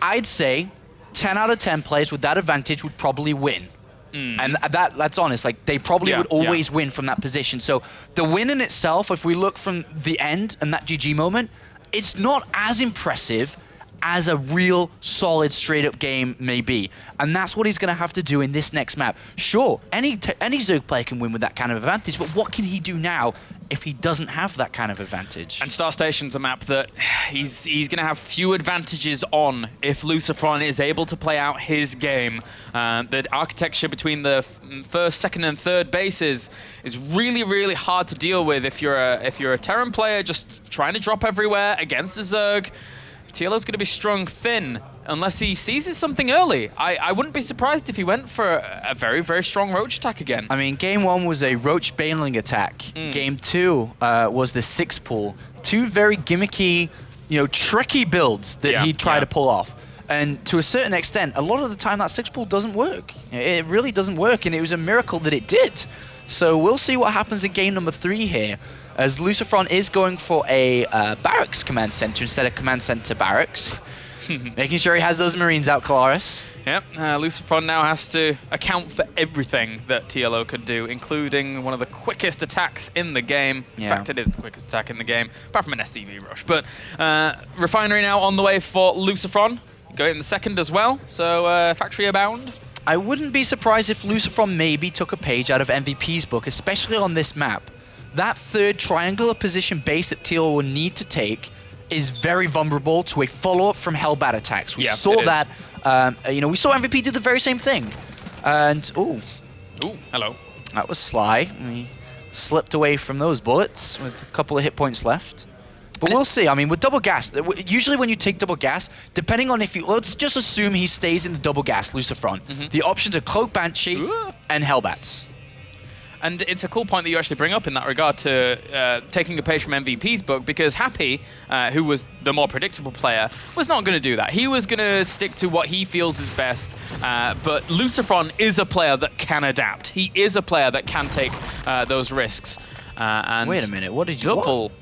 I'd say 10 out of 10 players with that advantage would probably win. And that's honest. Like, they probably would always win from that position. So the win in itself, if we look from the end and that GG moment, it's not as impressive as a real solid straight-up game may be. And that's what he's going to have to do in this next map. Sure, any Zerg player can win with that kind of advantage, but what can he do now if he doesn't have that kind of advantage? And Star Station's a map that he's going to have few advantages on if LucifroN is able to play out his game. The architecture between the first, second, and third bases is really, really hard to deal with if you're a Terran player just trying to drop everywhere against a Zerg. TLO's going to be strung thin unless he seizes something early. I wouldn't be surprised if he went for a very, very strong Roach attack again. I mean, game 1 was a Roach Baneling attack. Game 2 was the 6-pull. Two very gimmicky, tricky builds that he tried to pull off. And to a certain extent, a lot of the time that 6-pull doesn't work. It really doesn't work, and it was a miracle that it did. So we'll see what happens in game number 3 here, as LucifroN is going for a barracks command center instead of command center barracks. Making sure he has those Marines out, Kalaris. Yep, LucifroN now has to account for everything that TLO could do, including one of the quickest attacks in the game. Yeah. In fact, it is the quickest attack in the game, apart from an SCV rush. But Refinery now on the way for LucifroN. Going in the second as well, so factory abound. I wouldn't be surprised if LucifroN maybe took a page out of MVP's book, especially on this map. That third triangular position base that TLO will need to take is very vulnerable to a follow-up from Hellbat attacks. We saw that. We saw MVP do the very same thing. And, ooh, Hello. that was sly. He slipped away from those bullets with a couple of hit points left. But we'll see. I mean, with double gas, usually when you take double gas, depending on let's just assume he stays in the double gas, LucifroN. The options are Cloak Banshee and Hellbats. And it's a cool point that you actually bring up in that regard to taking a page from MVP's book, because Happy, who was the more predictable player, was not going to do that. He was going to stick to what he feels is best, but LucifroN is a player that can adapt. He is a player that can take those risks. And wait a minute, what did you... double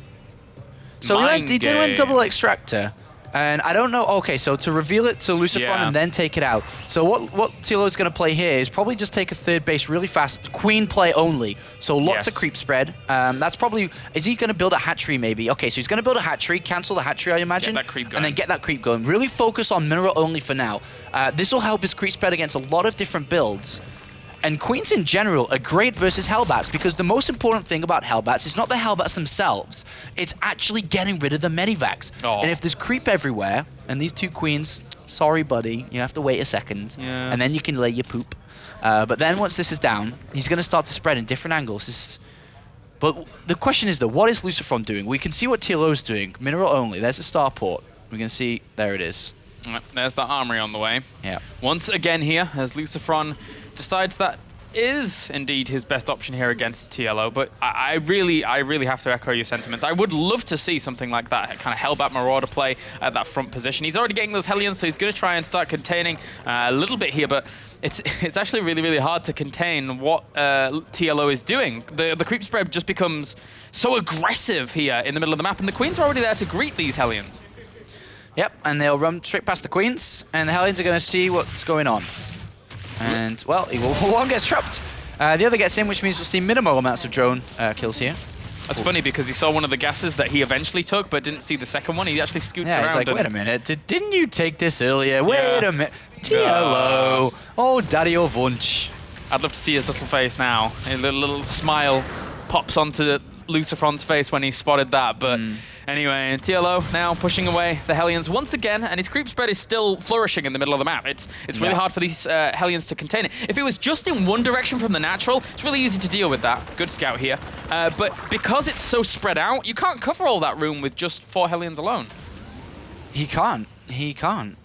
So he did win game. double extractor, and I don't know. Okay, so to reveal it to LucifroN and then take it out. So what TLO is going to play here is probably just take a third base really fast, queen play only. So lots of creep spread. That's probably. Is he going to build a hatchery maybe? Okay, so he's going to build a hatchery, cancel the hatchery, I imagine, Get that creep going. and then get that creep going. Really focus on mineral only for now. This will help his creep spread against a lot of different builds. And Queens in general are great versus Hellbats, because the most important thing about Hellbats is not the Hellbats themselves, it's actually getting rid of the Medivacs. And if there's creep everywhere, and these two Queens, sorry buddy, you have to wait a second, and then you can lay your poop. But then once this is down, he's going to start to spread in different angles. But the question is though, what is LucifroN doing? We can see what TLO is doing, mineral only, there's a starport. We can see, there it is. There's the armory on the way. Yeah. Once again here, as LucifroN decides that is indeed his best option here against TLO, but I really have to echo your sentiments. I would love to see something like that, kind of Hellbat Marauder play at that front position. He's already getting those Hellions, so he's going to try and start containing a little bit here, but it's actually really, really hard to contain what TLO is doing. The creep spread just becomes so aggressive here in the middle of the map, and the Queens are already there to greet these Hellions. Yep, and they'll run straight past the Queens, and the Hellions are going to see what's going on. And, well, one gets trapped. The other gets in, which means we'll see minimal amounts of drone kills here. That's funny because he saw one of the gases that he eventually took, but didn't see the second one. He actually scoots around. He's like, wait a minute, didn't you take this earlier? Wait a minute. TLO. Oh, Daddy-o Vunch. I'd love to see his little face now. A little smile pops onto LucifroN's face when he spotted that, but anyway, TLO now pushing away the Hellions once again, and his creep spread is still flourishing in the middle of the map. It's really hard for these Hellions to contain it. If it was just in one direction from the natural, it's really easy to deal with that. Good scout here. But because it's so spread out, you can't cover all that room with just 4 Hellions alone. He can't. He can't.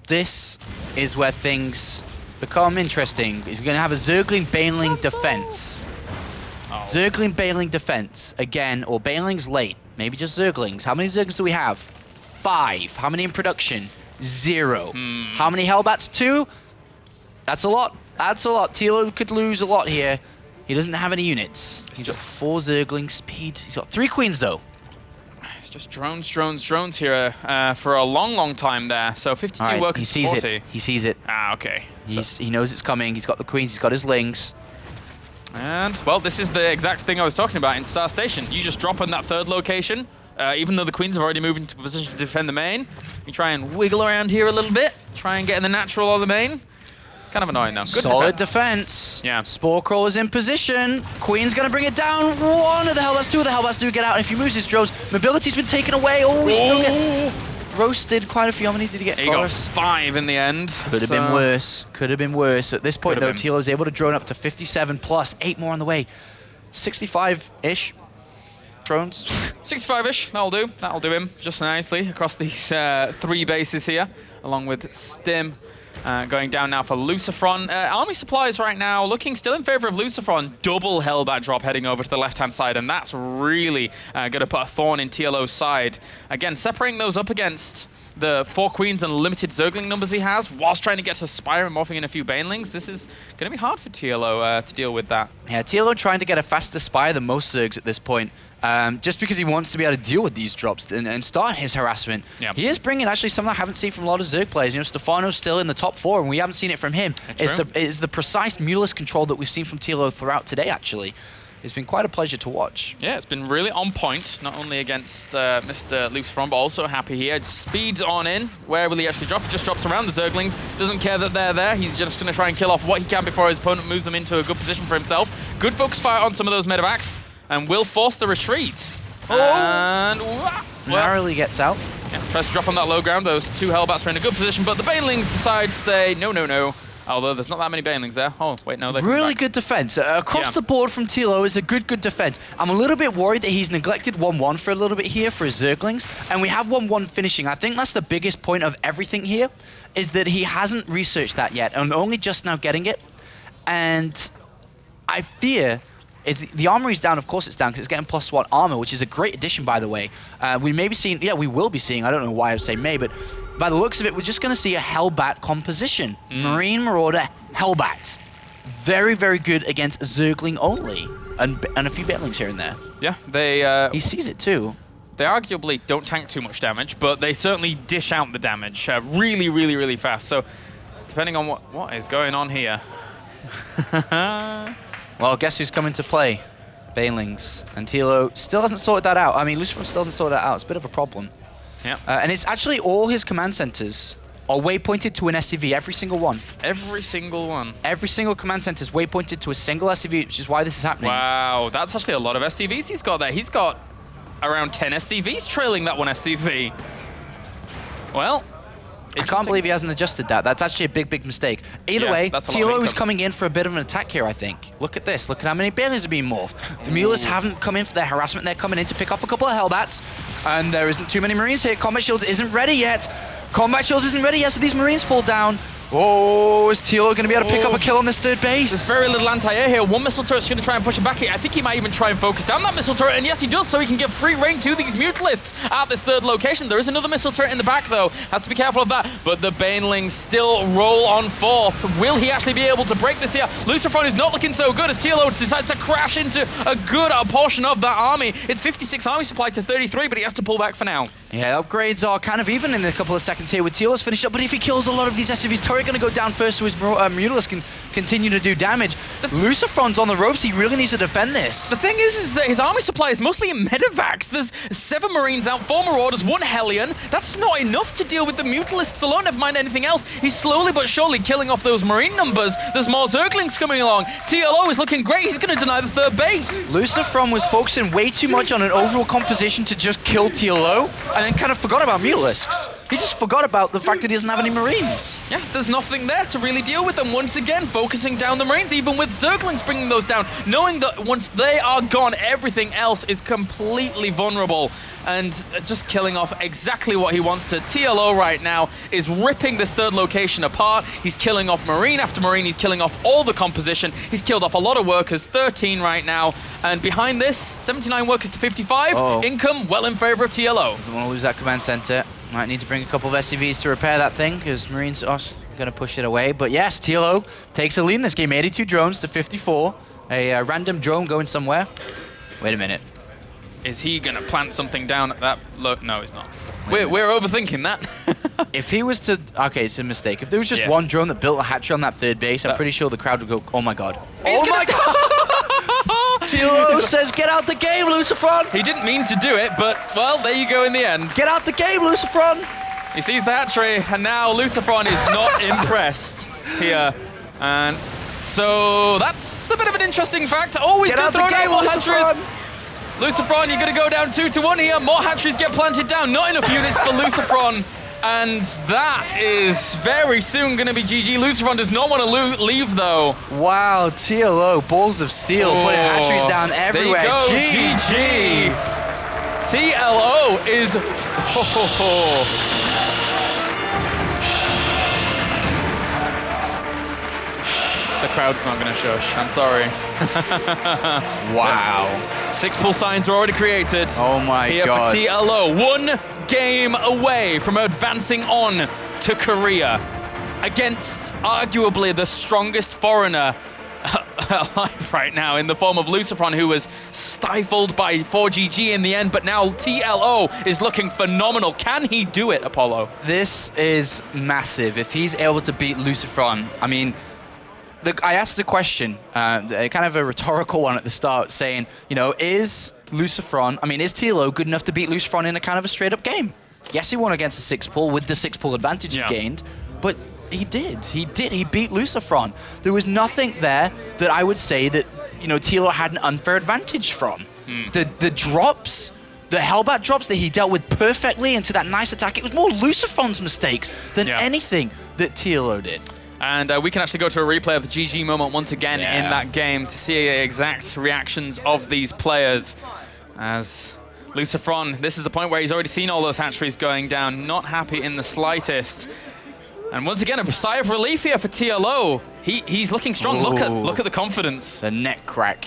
This is where things become interesting. We're going to have a Zergling Baneling defense. Zergling Baneling defense again, or Banelings late. Maybe just Zerglings. How many Zerglings do we have? 5. How many in production? 0. How many Hellbats? 2. That's a lot. That's a lot. TLO could lose a lot here. He doesn't have any units. He's got 4 Zergling speed. He's got 3 Queens though. It's just drones, drones, drones here for a long, long time there. So 52 workers, 40. He sees it. He sees it. Ah, okay. He knows it's coming. He's got the Queens. He's got his Lings. And, well, this is the exact thing I was talking about in Star Station. You just drop on that 3rd location, even though the Queens have already moved into position to defend the main. You try and wiggle around here a little bit, try and get in the natural or the main. Kind of annoying, though. Good Solid defense. Yeah. Spore Crawler's in position. Queen's going to bring it down. 1 of the Hellbats, 2 of the Hellbats do get out. And if he moves his drones, mobility's been taken away. Oh, he still gets roasted quite a few. How many did he get? He got 5 in the end. Could have been worse. Could have been worse. At this point, though, TLO is able to drone up to 57 plus, 8 more on the way. 65-ish drones. 65-ish, that'll do. That'll do him just nicely across these 3 bases here, along with Stim. Going down now for LucifroN. Army supplies right now looking still in favor of LucifroN. Double Hellbat drop heading over to the left-hand side, and that's really going to put a thorn in TLO's side. Again, separating those up against the 4 Queens and limited Zergling numbers he has, whilst trying to get to Spire and morphing in a few Banelings. This is going to be hard for TLO to deal with that. Yeah, TLO trying to get a faster Spire than most Zergs at this point. Just because he wants to be able to deal with these drops and start his harassment. Yep. He is bringing actually something I haven't seen from a lot of Zerg players. You know, Stefano's still in the top 4, and we haven't seen it from him. It's the precise muleless control that we've seen from TLO throughout today, actually. It's been quite a pleasure to watch. Yeah, it's been really on point, not only against Mr. LucifroN, but also happy here. Speeds on in. Where will he actually drop? He just drops around the Zerglings. Doesn't care that they're there. He's just going to try and kill off what he can before his opponent moves them into a good position for himself. Good focus fire on some of those medevacs, and will force the retreat. And narrowly gets out. Yeah, tries to drop on that low ground. Those 2 Hellbats are in a good position, but the Banelings decide to say no, no, no. Although there's not that many Banelings there. Oh, wait, no, they're really good defense. Across the board from TLO is a good defense. I'm a little bit worried that he's neglected 1-1 for a little bit here for his Zerglings, and we have 1-1 finishing. I think that's the biggest point of everything here, is that he hasn't researched that yet, and only just now getting it. And I fear is the armory's down. Of course it's down because it's getting +1 armor, which is a great addition, by the way. We may be seeing, we will be seeing, I don't know why I would say may, but by the looks of it, we're just going to see a Hellbat composition. Marine Marauder Hellbat. Very, very good against Zergling only, and a few Banelings here and there. Yeah, they... he sees it too. They arguably don't tank too much damage, but they certainly dish out the damage really, really, really fast. So, depending on what is going on here... Well, guess who's coming to play? Banelings. And TLO still hasn't sorted that out. I mean, LucifroN still hasn't sorted that out. It's a bit of a problem. Yeah. And it's actually all his command centers are waypointed to an SCV, every single one. Every single one. Every single command center is waypointed to a single SCV, which is why this is happening. Wow, that's actually a lot of SCVs he's got there. He's got around 10 SCVs trailing that one SCV. Well... I can't believe he hasn't adjusted that. That's actually a big, big mistake. Either way, TLO is coming in for a bit of an attack here, I think. Look at this. Look at how many Banelings are being morphed. The Mules haven't come in for their harassment. They're coming in to pick off a couple of Hellbats. And there isn't too many Marines here. Combat Shields isn't ready yet. Combat Shields isn't ready yet, so these Marines fall down. Oh, is TLO going to be able to pick up a kill on this 3rd base? There's very little anti-air here. One missile turret's going to try and push him back. I think he might even try and focus down that missile turret, and yes, he does, so he can get free reign to these Mutalisks at this 3rd location. There is another missile turret in the back, though. Has to be careful of that, but the Banelings still roll on 4th. Will he actually be able to break this here? LucifroN is not looking so good as TLO decides to crash into a good portion of that army. It's 56 army supply to 33, but he has to pull back for now. Yeah, upgrades are kind of even in a couple of seconds here with TLO's finished up, but if he kills a lot of these SCVs, Turret going to go down first so his Mutalisk can continue to do damage. LucifroN's on the ropes, he really needs to defend this. The thing is that his army supply is mostly in medevacs. There's 7 Marines out, 4 Marauders, 1 Hellion. That's not enough to deal with the Mutalisks alone, never mind anything else. He's slowly but surely killing off those Marine numbers. There's more Zerglings coming along. TLO is looking great, he's going to deny the 3rd base. LucifroN was focusing way too much on an overall composition to just kill TLO, and then kind of forgot about Mutalisks. He just forgot about the fact that he doesn't have any Marines. Yeah, there's nothing there to really deal with them. Once again, focusing down the Marines, even with Zerglings bringing those down, knowing that once they are gone, everything else is completely vulnerable, and just killing off exactly what he wants to. TLO right now is ripping this 3rd location apart. He's killing off Marine after Marine. He's killing off all the composition. He's killed off a lot of workers, 13 right now, and behind this, 79 workers to 55. Income well in favor of TLO. Doesn't want to lose that command center. Might need to bring a couple of SCVs to repair that thing, because Marines are going to push it away. But yes, TLO takes a lead in this game, 82 drones to 54. A random drone going somewhere. Wait a minute. Is he going to plant something down at that? No, he's not. We're overthinking that. If he was to... Okay, it's a mistake. If there was just one drone that built a hatchery on that 3rd base, I'm pretty sure the crowd would go, oh my god. Oh my god! TLO says, get out the game, LucifroN! He didn't mean to do it, but, well, there you go in the end. Get out the game, LucifroN! He sees the hatchery, and now LucifroN is not impressed here. And so that's a bit of an interesting fact. Always going to throw down more hatcheries. LucifroN, you're going to go down 2-1 here. More hatcheries get planted down. Not enough units for LucifroN. And that is very soon going to be GG. LucifroN does not want to leave, though. Wow, TLO, balls of steel, putting hatcheries down everywhere. There you go, GG. TLO is... The crowd's not going to shush. I'm sorry. Wow. 6 pull signs are already created. Oh my god. Here for TLO. 1 game away from advancing on to Korea against arguably the strongest foreigner alive right now in the form of LucifroN, who was stifled by 4GG in the end, but now TLO is looking phenomenal. Can he do it, Apollo? This is massive. If he's able to beat LucifroN, I mean, I asked the question, kind of a rhetorical one at the start, saying, you know, is TLO good enough to beat LucifroN in a kind of a straight-up game? Yes, he won against the 6 pull with the 6 pull advantage he gained, but he did. He beat LucifroN. There was nothing there that I would say that, you know, TLO had an unfair advantage from. The drops, the Hellbat drops that he dealt with perfectly into that nice attack, it was more LucifroN's mistakes than anything that TLO did. And we can actually go to a replay of the GG moment once again in that game to see the exact reactions of these players. As LucifroN, this is the point where he's already seen all those hatcheries going down, not happy in the slightest. And once again, a sigh of relief here for TLO. He's looking strong. Look at the confidence. The neck crack.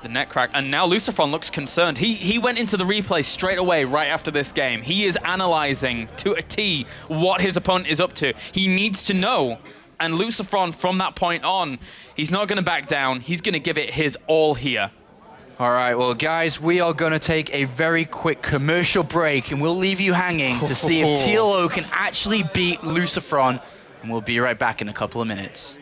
The neck crack. And now LucifroN looks concerned. He went into the replay straight away right after this game. He is analyzing to a T what his opponent is up to. He needs to know. And LucifroN, from that point on, he's not going to back down. He's going to give it his all here. All right, well, guys, we are going to take a very quick commercial break, and we'll leave you hanging to see if TLO can actually beat LucifroN. And we'll be right back in a couple of minutes.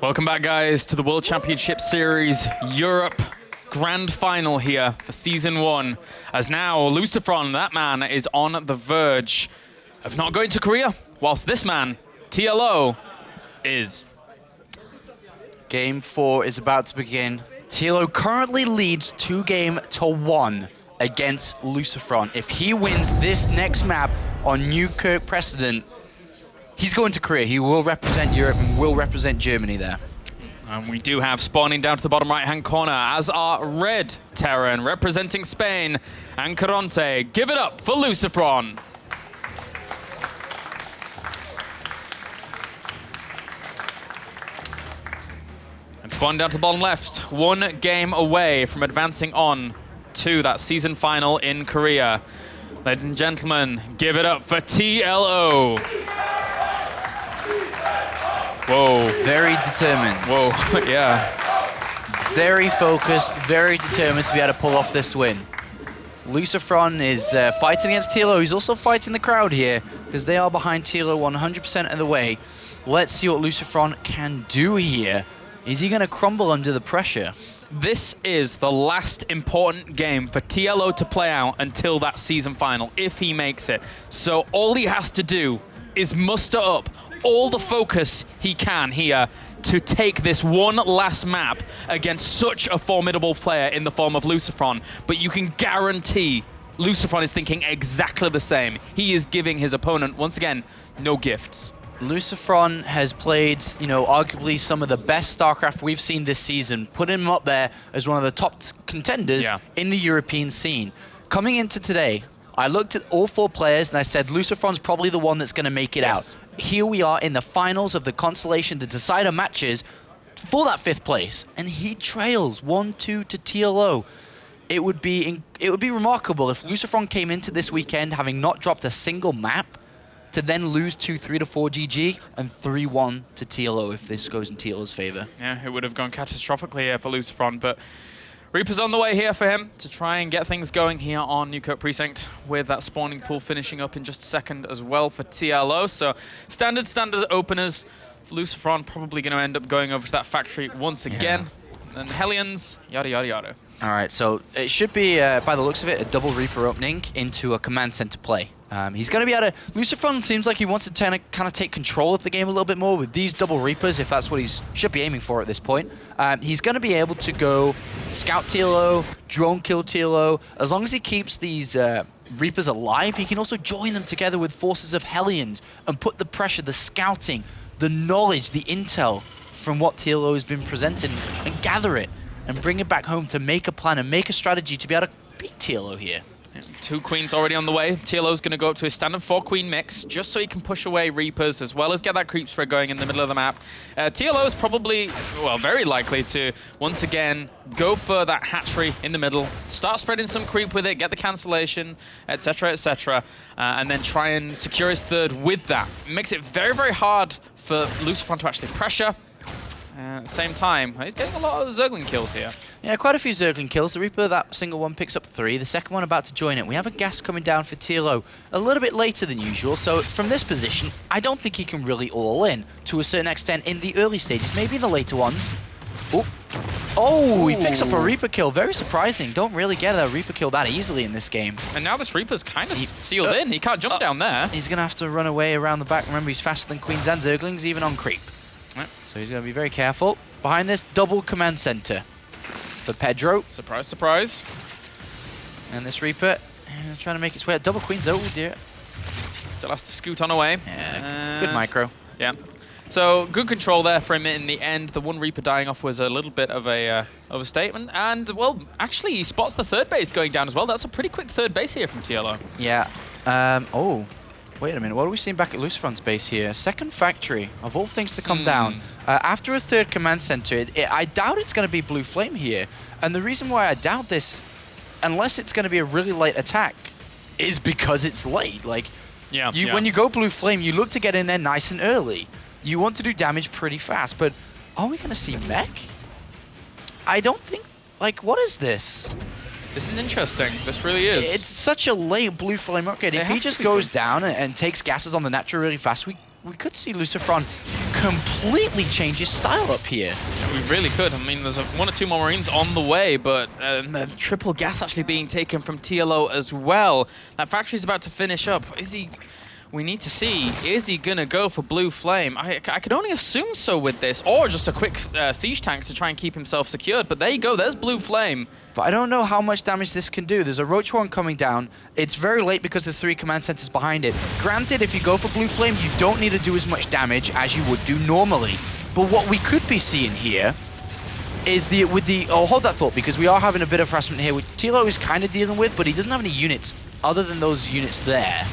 Welcome back, guys, to the World Championship Series Europe Grand Final here for Season 1. As now, LucifroN, that man, is on the verge of not going to Korea, whilst this man, TLO, is. Game 4 is about to begin. TLO currently leads 2-1 against LucifroN. If he wins this next map on Newkirk precedent, he's going to Korea. He will represent Europe and will represent Germany there. And we do have spawning down to the bottom right-hand corner, as are Red Terran representing Spain and Caronte. Give it up for LucifroN. And spawning down to the bottom left, 1 game away from advancing on to that season final in Korea. Ladies and gentlemen, give it up for TLO. Whoa. Very determined. Whoa, yeah. Very focused, very determined to be able to pull off this win. LucifroN is fighting against TLO. He's also fighting the crowd here because they are behind TLO 100% of the way. Let's see what LucifroN can do here. Is he going to crumble under the pressure? This is the last important game for TLO to play out until that season final, if he makes it. So all he has to do is muster up all the focus he can here to take this one last map against such a formidable player in the form of LucifroN. But you can guarantee LucifroN is thinking exactly the same. He is giving his opponent, once again, no gifts. LucifroN has played, you know, arguably some of the best StarCraft we've seen this season, put him up there as one of the top contenders in the European scene. Coming into today, I looked at all 4 players and I said LucifroN's probably the one that's going to make it out. Here we are in the finals of the Constellation, the decider matches for that 5th place, and he trails 1-2 to TLO. It would be remarkable if LucifroN came into this weekend having not dropped a single map to then lose 2-3 to 4GG and 3-1 to TLO if this goes in TLO's favor. Yeah, it would have gone catastrophically here for LucifroN, but Reaper's on the way here for him to try and get things going here on Newkirk Precinct, with that spawning pool finishing up in just a second as well for TLO. So standard openers for LucifroN, probably going to end up going over to that factory once again. And Hellions, yada, yada, yada. All right, so it should be, by the looks of it, a double Reaper opening into a command center play. He's going to be able to... LucifroN seems like he wants to kind of take control of the game a little bit more with these double Reapers, if that's what he should be aiming for at this point. He's going to be able to go scout TLO, drone kill TLO. As long as he keeps these Reapers alive, he can also join them together with forces of Hellions and put the pressure, the scouting, the knowledge, the intel from what TLO has been presented and gather it and bring it back home to make a plan and make a strategy to be able to beat TLO here. 2 queens already on the way. TLO's going to go up to his standard 4-queen mix, just so he can push away Reapers, as well as get that creep spread going in the middle of the map. TLO is probably, well, very likely to, once again, go for that hatchery in the middle, start spreading some creep with it, get the cancellation, etc., etc., and then try and secure his 3rd with that. It makes it very, very hard for LucifroN to actually pressure. At the same time, he's getting a lot of Zergling kills here. Yeah, quite a few Zergling kills. The Reaper, that single one, picks up 3. The second one about to join it. We have a gas coming down for TLO a little bit later than usual. So from this position, I don't think he can really all in to a certain extent in the early stages. Maybe in the later ones. Oh, he picks up a Reaper kill. Very surprising. Don't really get a Reaper kill that easily in this game. And now this Reaper's kind of sealed in. He can't jump down there. He's going to have to run away around the back. Remember, he's faster than Queens and Zerglings, even on creep. So he's going to be very careful. Behind this double command center for Pedro. Surprise, surprise. And this Reaper trying to make its way out. Double Queens, oh dear. Still has to scoot on away. Yeah, good micro. Yeah. So good control there for him in the end. The 1 Reaper dying off was a little bit of a statement. And, well, actually he spots the 3rd base going down as well. That's a pretty quick 3rd base here from TLO. Yeah. Oh. Wait a minute, what are we seeing back at LucifroN's base here? 2nd factory, of all things to come down. After a 3rd command center, I doubt it's going to be Blue Flame here. And the reason why I doubt this, unless it's going to be a really late attack, is because it's late. Like, when you go Blue Flame, you look to get in there nice and early. You want to do damage pretty fast, but are we going to see mech? I don't think, like, what is this? This is interesting. This really is. It's such a late Blue Flame upgrade. If he just goes down and takes gases on the natural really fast, we we could see LucifroN completely change his style up here. Yeah, we really could. I mean, there's one or two more Marines on the way, but the triple gas actually being taken from TLO as well. That factory's about to finish up. Is he... We need to see, is he going to go for Blue Flame? I could only assume so with this, or just a quick siege tank to try and keep himself secured. But there you go, there's Blue Flame. But I don't know how much damage this can do. There's a Roach Warren coming down. It's very late because there's 3 command centers behind it. Granted, if you go for Blue Flame, you don't need to do as much damage as you would do normally. But what we could be seeing here is oh, hold that thought, because we are having a bit of harassment here, which TLO is kind of dealing with, but he doesn't have any units other than those units there.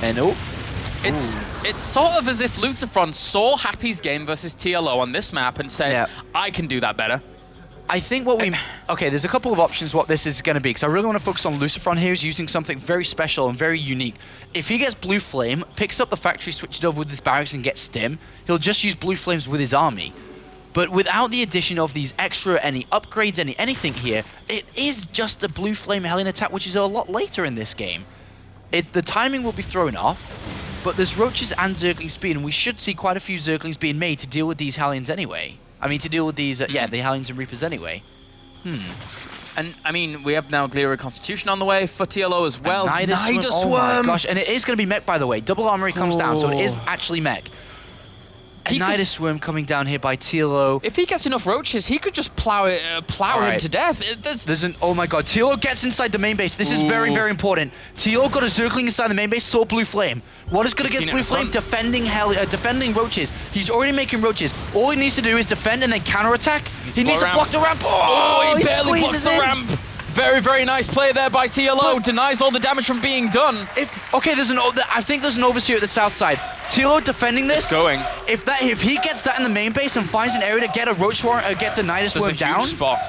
And it's sort of as if LucifroN saw Happy's game versus TLO on this map and said, I can do that better. I think what we... Okay, there's a couple of options what this is going to be, because I really want to focus on LucifroN here. He's using something very special and very unique. If he gets Blue Flame, picks up the factory, switches over with his barracks and gets Stim, he'll just use Blue Flames with his army. But without the addition of these extra, any upgrades, anything here, it is just a Blue Flame Hellion attack, which is a lot later in this game. The timing will be thrown off, but there's Roaches and Zergling speed, and we should see quite a few Zerglings being made to deal with these Hellions anyway. I mean, to deal with these, the Hellions and Reapers anyway. And, I mean, we have now Glera Constitution on the way for TLO as well. Nidus Swarm. Oh my gosh, and it is going to be mech, by the way. Double armory comes down, so it is actually mech. A Nidus Swarm coming down here by TLO. If he gets enough Roaches, he could just plow him to death. Oh my god, TLO gets inside the main base. This is very, very important. TLO got a Zergling inside the main base, saw Blue Flame. What is going to get Blue Flame? Defending Roaches. He's already making Roaches. All he needs to do is defend and then counterattack. He needs to block the ramp. Oh, he barely blocks the ramp. Very, very nice play there by TLO. Denies all the damage from being done. I think there's an overseer at the south side. TLO defending this. It's going. If he gets that in the main base and finds an area to get a Roach Warren, get the Nidus Swarm down. Huge spot.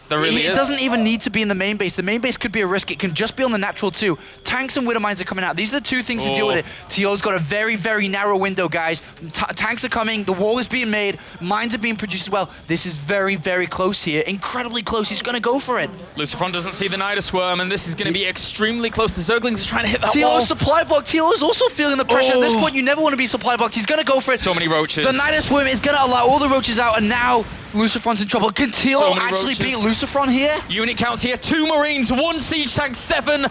There really is. It doesn't even need to be in the main base. The main base could be a risk. It can just be on the natural too. Tanks and Widow Mines are coming out. These are the two things to deal with it. TLO's got a very, very narrow window, guys. Tanks are coming. The wall is being made. Mines are being produced as well. This is very, very close here. Incredibly close. He's going to go for it. LucifroN doesn't see the Nidus Swarm, and this is going to be extremely close. The Zerglings are trying to hit that wall. TLO's supply block. TLO's also feeling the pressure. At this point, you never want to be supply blocked. He's going to go for it. So many Roaches. The Nidus Swarm is going to allow all the Roaches out, and now LucifroN's in trouble. Can TLO actually beat LucifroN here? Unit counts here, 2 Marines, 1 Siege Tank, 7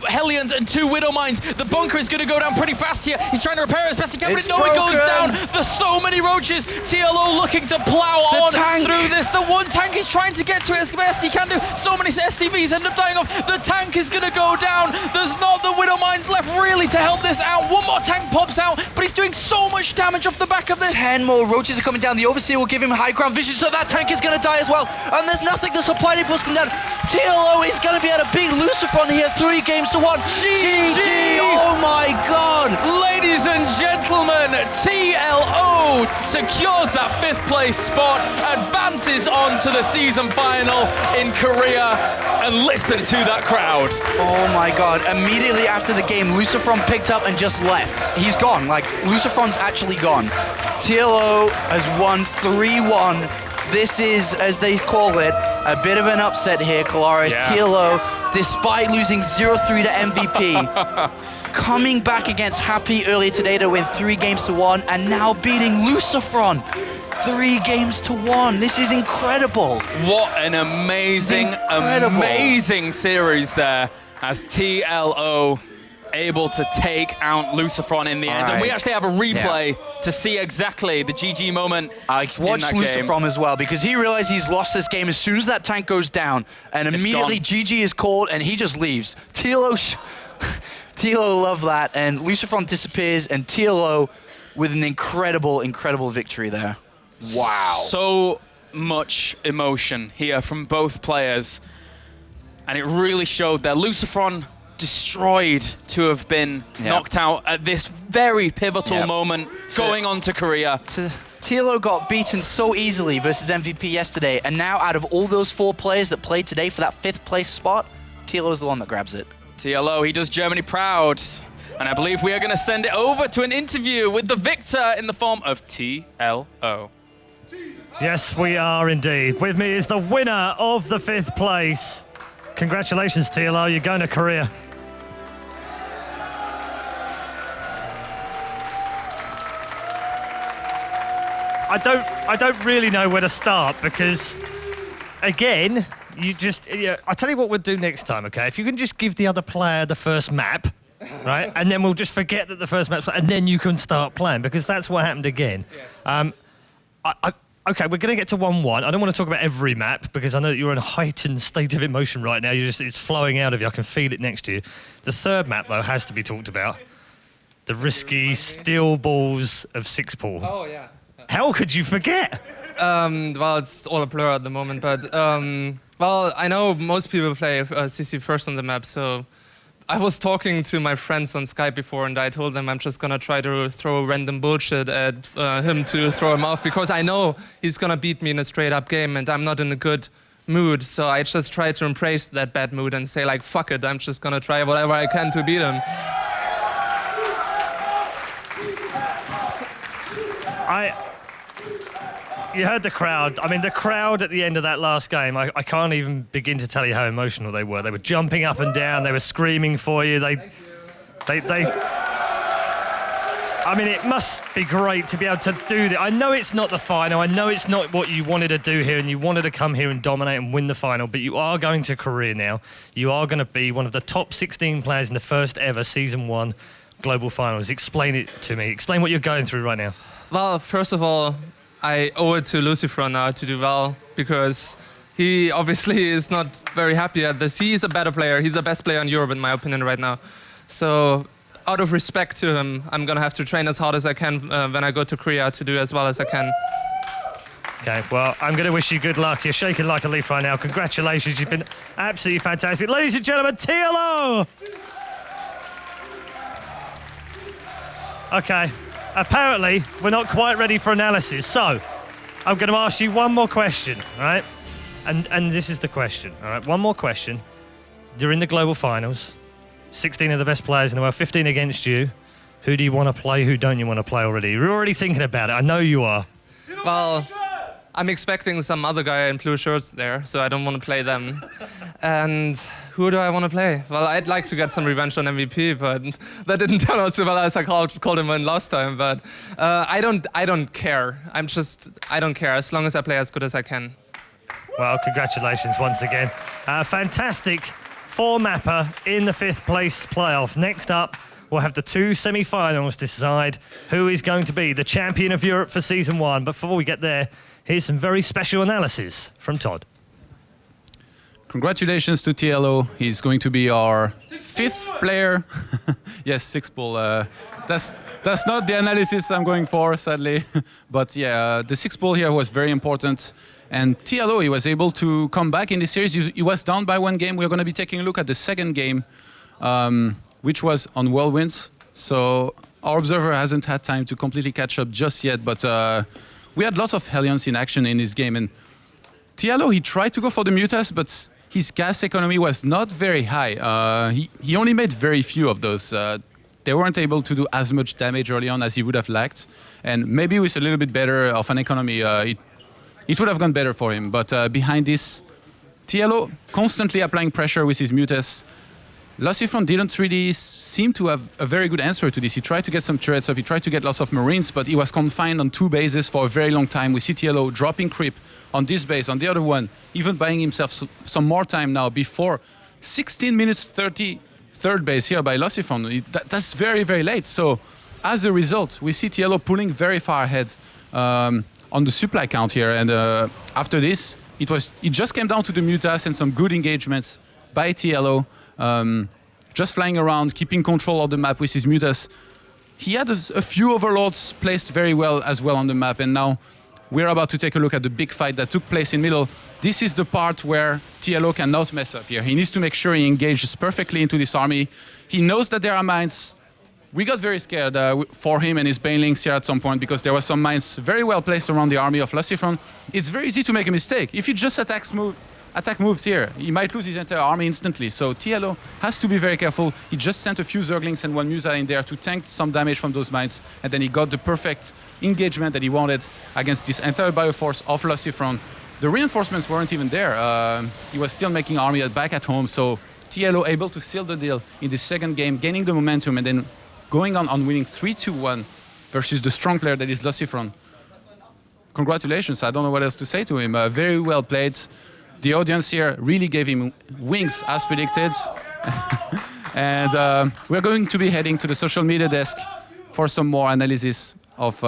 Hellions, and 2 Widow Mines. The bunker is going to go down pretty fast here. He's trying to repair it as best he can, but no, it goes down. There's so many Roaches. TLO looking to plow on through this. The one tank is trying to get to it as best he can do. So many SCVs end up dying off. The tank is going to go down. There's not the Widow Mines left really to help this out. One more tank pops out, but he's doing so much damage off the back of this. 10 more Roaches are coming down. The Overseer will give him high ground vision, so that tank is going to die as well. And there's nothing. The supply depot's come down. TLO is going to be able to beat LucifroN here 3 games to 1. GG! Oh my god! Ladies and gentlemen, TLO secures that 5th place spot, advances on to the season final in Korea, and listen to that crowd. Oh my god. Immediately after the game, LucifroN picked up and just left. He's gone. Like, LucifroN's actually gone. TLO has won 3-1. This is, as they call it, a bit of an upset here, Kalaris. TLO, despite losing 0-3 to MVP, coming back against Happy earlier today to win 3 games to 1, and now beating LucifroN 3 games to 1. This is incredible. What an amazing, amazing series there, as TLO able to take out LucifroN in the end. And we actually have a replay to see exactly the GG moment. I watched LucifroN as well, because he realized he's lost this game as soon as that tank goes down, and immediately GG is called and he just leaves. TLO love that, and LucifroN disappears, and TLO with an incredible, incredible victory there. Wow. So much emotion here from both players, and it really showed that LucifroN destroyed to have been knocked out at this very pivotal moment going on to Korea. TLO got beaten so easily versus MVP yesterday, and now out of all those 4 players that played today for that 5th place spot, TLO is the one that grabs it. TLO, he does Germany proud. And I believe we are going to send it over to an interview with the victor in the form of TLO. Yes, we are indeed. With me is the winner of the 5th place. Congratulations, TLO. You're going to Korea. I don't really know where to start because, again, I tell you what we'll do next time, okay? If you can just give the other player the first map, right, and then we'll just forget that the first map's, and then you can start playing because that's what happened again. Yes. Okay, we're going to get to 1-1. I don't want to talk about every map because I know that you're in a heightened state of emotion right now. It's flowing out of you. I can feel it next to you. The third map, though, has to be talked about. The risky steel balls of six pool. Oh, yeah. How could you forget? Well, it's all a blur at the moment, but well, I know most people play CC first on the map, so I was talking to my friends on Skype before, and I told them I'm just gonna try to throw random bullshit at him to throw him off because I know he's gonna beat me in a straight-up game, and I'm not in a good mood. So I just try to embrace that bad mood and say like, fuck it, I'm just gonna try whatever I can to beat him. You heard the crowd. I mean, the crowd at the end of that last game, I can't even begin to tell you how emotional they were. They were jumping up and down. They were screaming for you. I mean, it must be great to be able to do that. I know it's not the final. I know it's not what you wanted to do here, and you wanted to come here and dominate and win the final, but you are going to Korea now. You are going to be one of the top 16 players in the first ever Season 1 Global Finals. Explain it to me. Explain what you're going through right now. Well, first of all, I owe it to LucifroN now to do well because he obviously is not very happy at this. He is a better player. He's the best player in Europe, in my opinion, right now. So, out of respect to him, I'm going to have to train as hard as I can when I go to Korea to do as well as I can. Okay, well, I'm going to wish you good luck. You're shaking like a leaf right now. Congratulations. You've been absolutely fantastic. Ladies and gentlemen, TLO! Okay. Apparently, we're not quite ready for analysis. So, I'm going to ask you one more question, all right? And this is the question, all right? One more question. You're in the global finals. 16 of the best players in the world, 15 against you. Who do you want to play? Who don't you want to play already? You're already thinking about it. I know you are. Well, I'm expecting some other guy in blue shirts there, so I don't want to play them. And who do I want to play? Well, I'd like to get some revenge on MVP, but that didn't turn out so well as I called him in last time. But I don't care. I don't care as long as I play as good as I can. Well, congratulations once again. Fantastic four-mapper in the 5th place playoff. Next up, we'll have the two semi-finals decide who is going to be the champion of Europe for Season 1. But before we get there, here's some very special analysis from Todd. Congratulations to TLO. He's going to be our 5th player. Yes, 6 pool. That's not the analysis I'm going for, sadly. But yeah, the 6 pool here was very important. And TLO, he was able to come back in the series. He was down by 1 game. We're going to be taking a look at the second game, which was on Whirlwinds. So our observer hasn't had time to completely catch up just yet. But we had lots of Hellions in action in this game. And TLO, he tried to go for the Mutas, but his gas economy was not very high. He only made very few of those. They weren't able to do as much damage early on as he would have liked. And maybe with a little bit better of an economy, it would have gone better for him. But behind this, TLO constantly applying pressure with his Mutas. LucifroN didn't really seem to have a very good answer to this. He tried to get some turrets up, he tried to get lots of Marines, but he was confined on 2 bases for a very long time. We see TLO dropping creep on this base, on the other one, even buying himself some more time now before 16 minutes 30 third base here by LucifroN. That's very, very late. So as a result, we see TLO pulling very far ahead on the supply count here. And after this, it just came down to the Mutas and some good engagements by TLO. Just flying around, keeping control of the map with his Mutas. He had a few overlords placed very well as well on the map, and now we're about to take a look at the big fight that took place in middle. This is the part where TLO cannot mess up here. He needs to make sure he engages perfectly into this army. He knows that there are mines. We got very scared for him and his banelings here at some point because there were some mines very well placed around the army of LucifroN. It's very easy to make a mistake. If he just attack moves here, he might lose his entire army instantly. So TLO has to be very careful. He just sent a few Zerglings and 1 Musa in there to tank some damage from those mines, and then he got the perfect engagement that he wanted against this entire bioforce of LucifroN. The reinforcements weren't even there. He was still making army back at home, so TLO able to seal the deal in the second game, gaining the momentum and then going on winning 3-2-1 versus the strong player that is LucifroN. congratulations. I don't know what else to say to him. Very well played. The audience here really gave him wings as predicted. And we're going to be heading to the social media desk for some more analysis of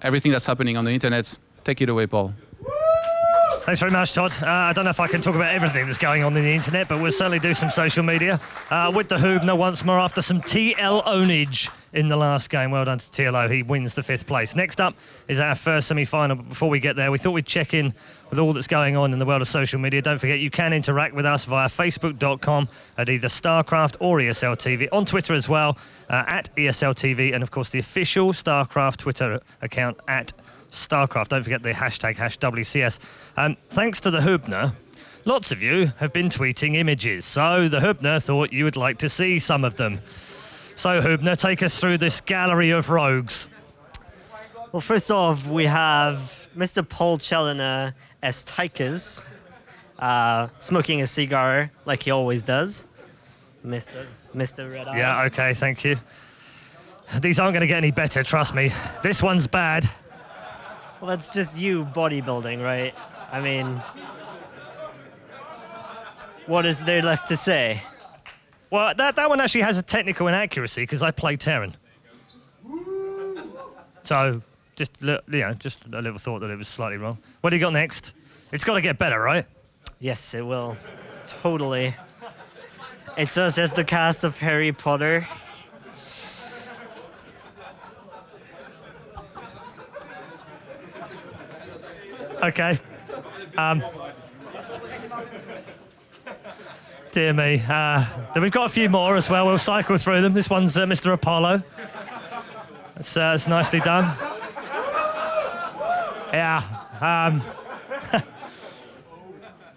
everything that's happening on the internet. Take it away, Paul. Thanks very much, Todd. I don't know if I can talk about everything that's going on in the internet, but we'll certainly do some social media. With the Hubner once more after some TLO-nage in the last game. Well done to TLO. He wins the 5th place. Next up is our first semi-final. But before we get there, we thought we'd check in with all that's going on in the world of social media. Don't forget, you can interact with us via facebook.com at either StarCraft or ESL TV. On Twitter as well, at ESL TV. And, of course, the official StarCraft Twitter account at StarCraft. Don't forget the hashtag #WCS. Thanks to the Hubner, lots of you have been tweeting images. So the Hubner thought you would like to see some of them. So Hubner, take us through this gallery of rogues. Well, first off, we have Mr. Paul Challoner as Tychus, smoking a cigar like he always does. Mr. Red Eye. Yeah, okay, thank you. These aren't going to get any better, trust me. This one's bad. Well, that's just you bodybuilding, right? I mean, what is there left to say? Well, that one actually has a technical inaccuracy because I play Terran. So, just a little thought that it was slightly wrong. What do you got next? It's got to get better, right? Yes, it will. Totally. It's us as the cast of Harry Potter. Okay. Dear me. Then we've got a few more as well. We'll cycle through them. This one's Mr. Apollo. It's nicely done. Yeah.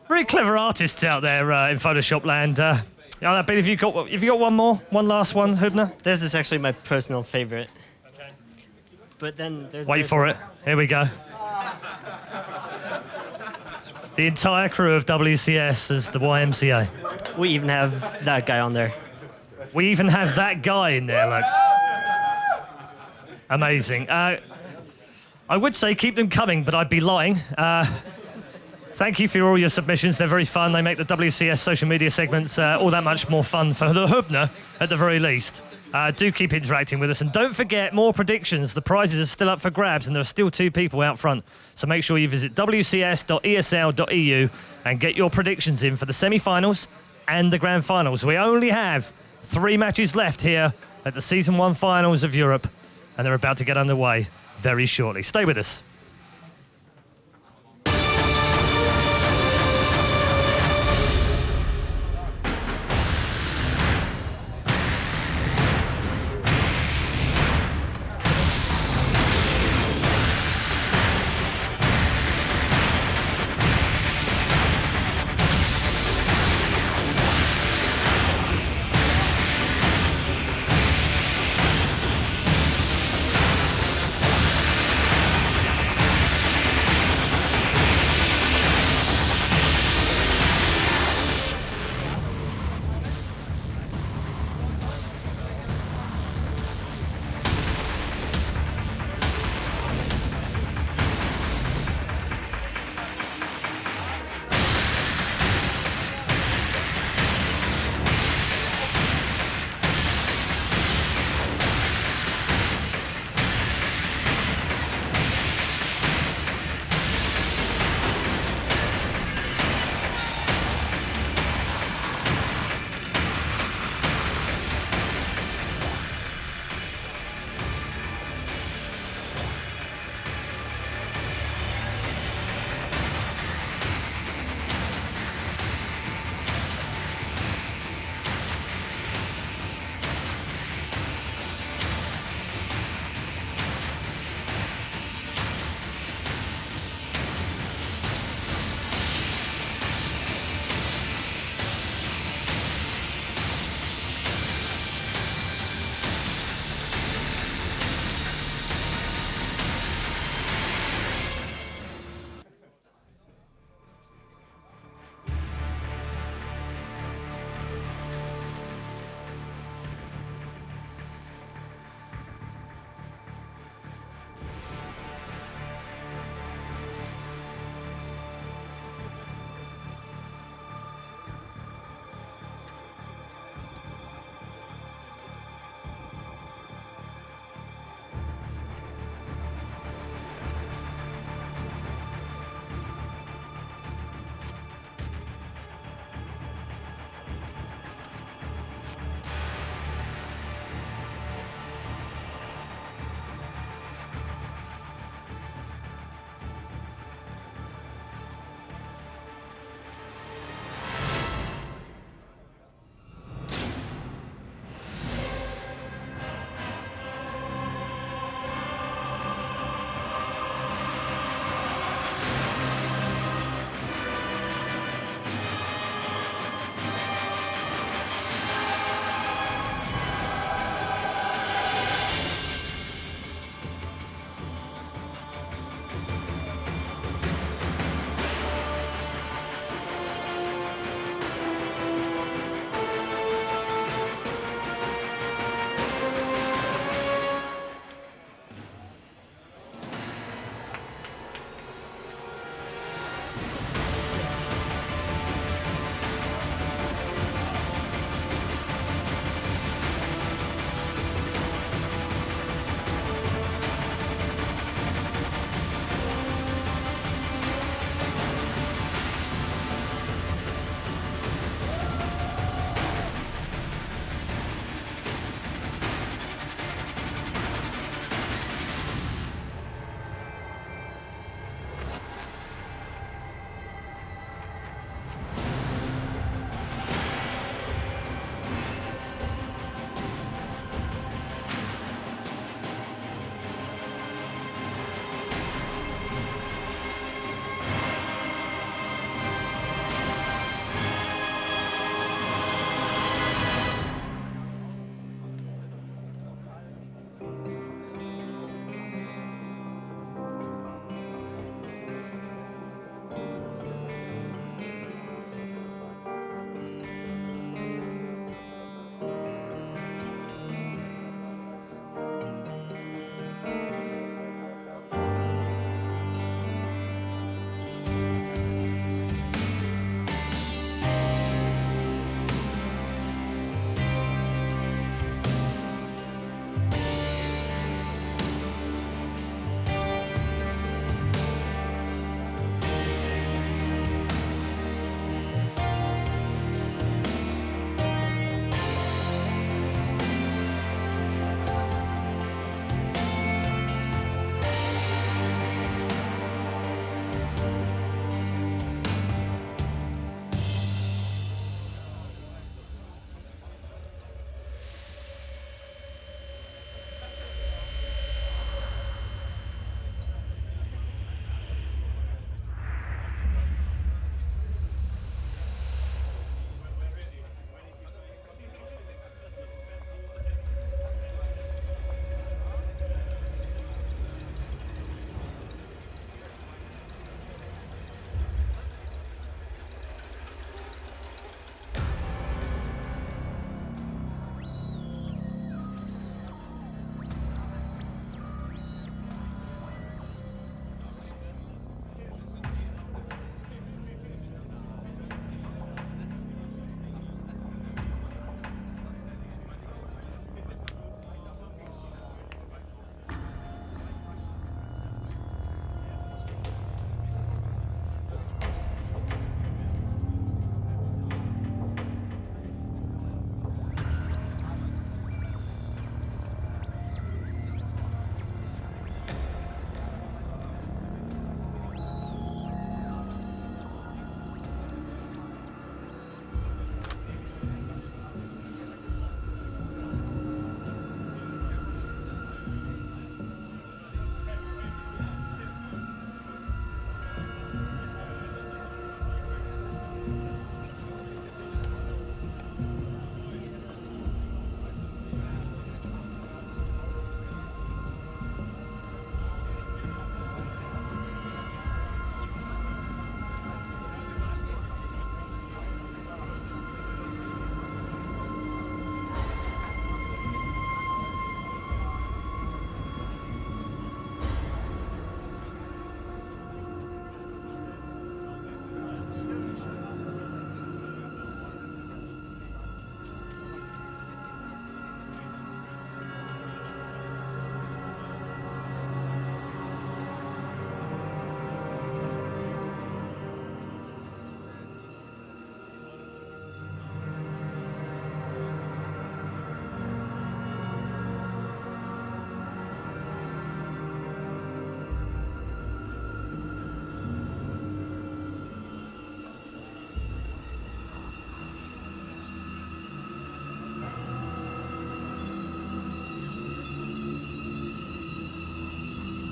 Very clever artists out there in Photoshop land. But have you got one more? One last one, Hubner? This is actually my personal favorite. Okay. But then Wait for it. Here we go. The entire crew of WCS as the YMCA. We even have that guy on there. We even have that guy in there, like. Amazing. I would say keep them coming, but I'd be lying. Thank you for all your submissions. They're very fun. They make the WCS social media segments all that much more fun for the Hubner, at the very least. Do keep interacting with us. And don't forget, more predictions. The prizes are still up for grabs, and there are still 2 people out front. So make sure you visit wcs.esl.eu and get your predictions in for the semi-finals and the grand finals. We only have 3 matches left here at the Season 1 finals of Europe, and they're about to get underway very shortly. Stay with us.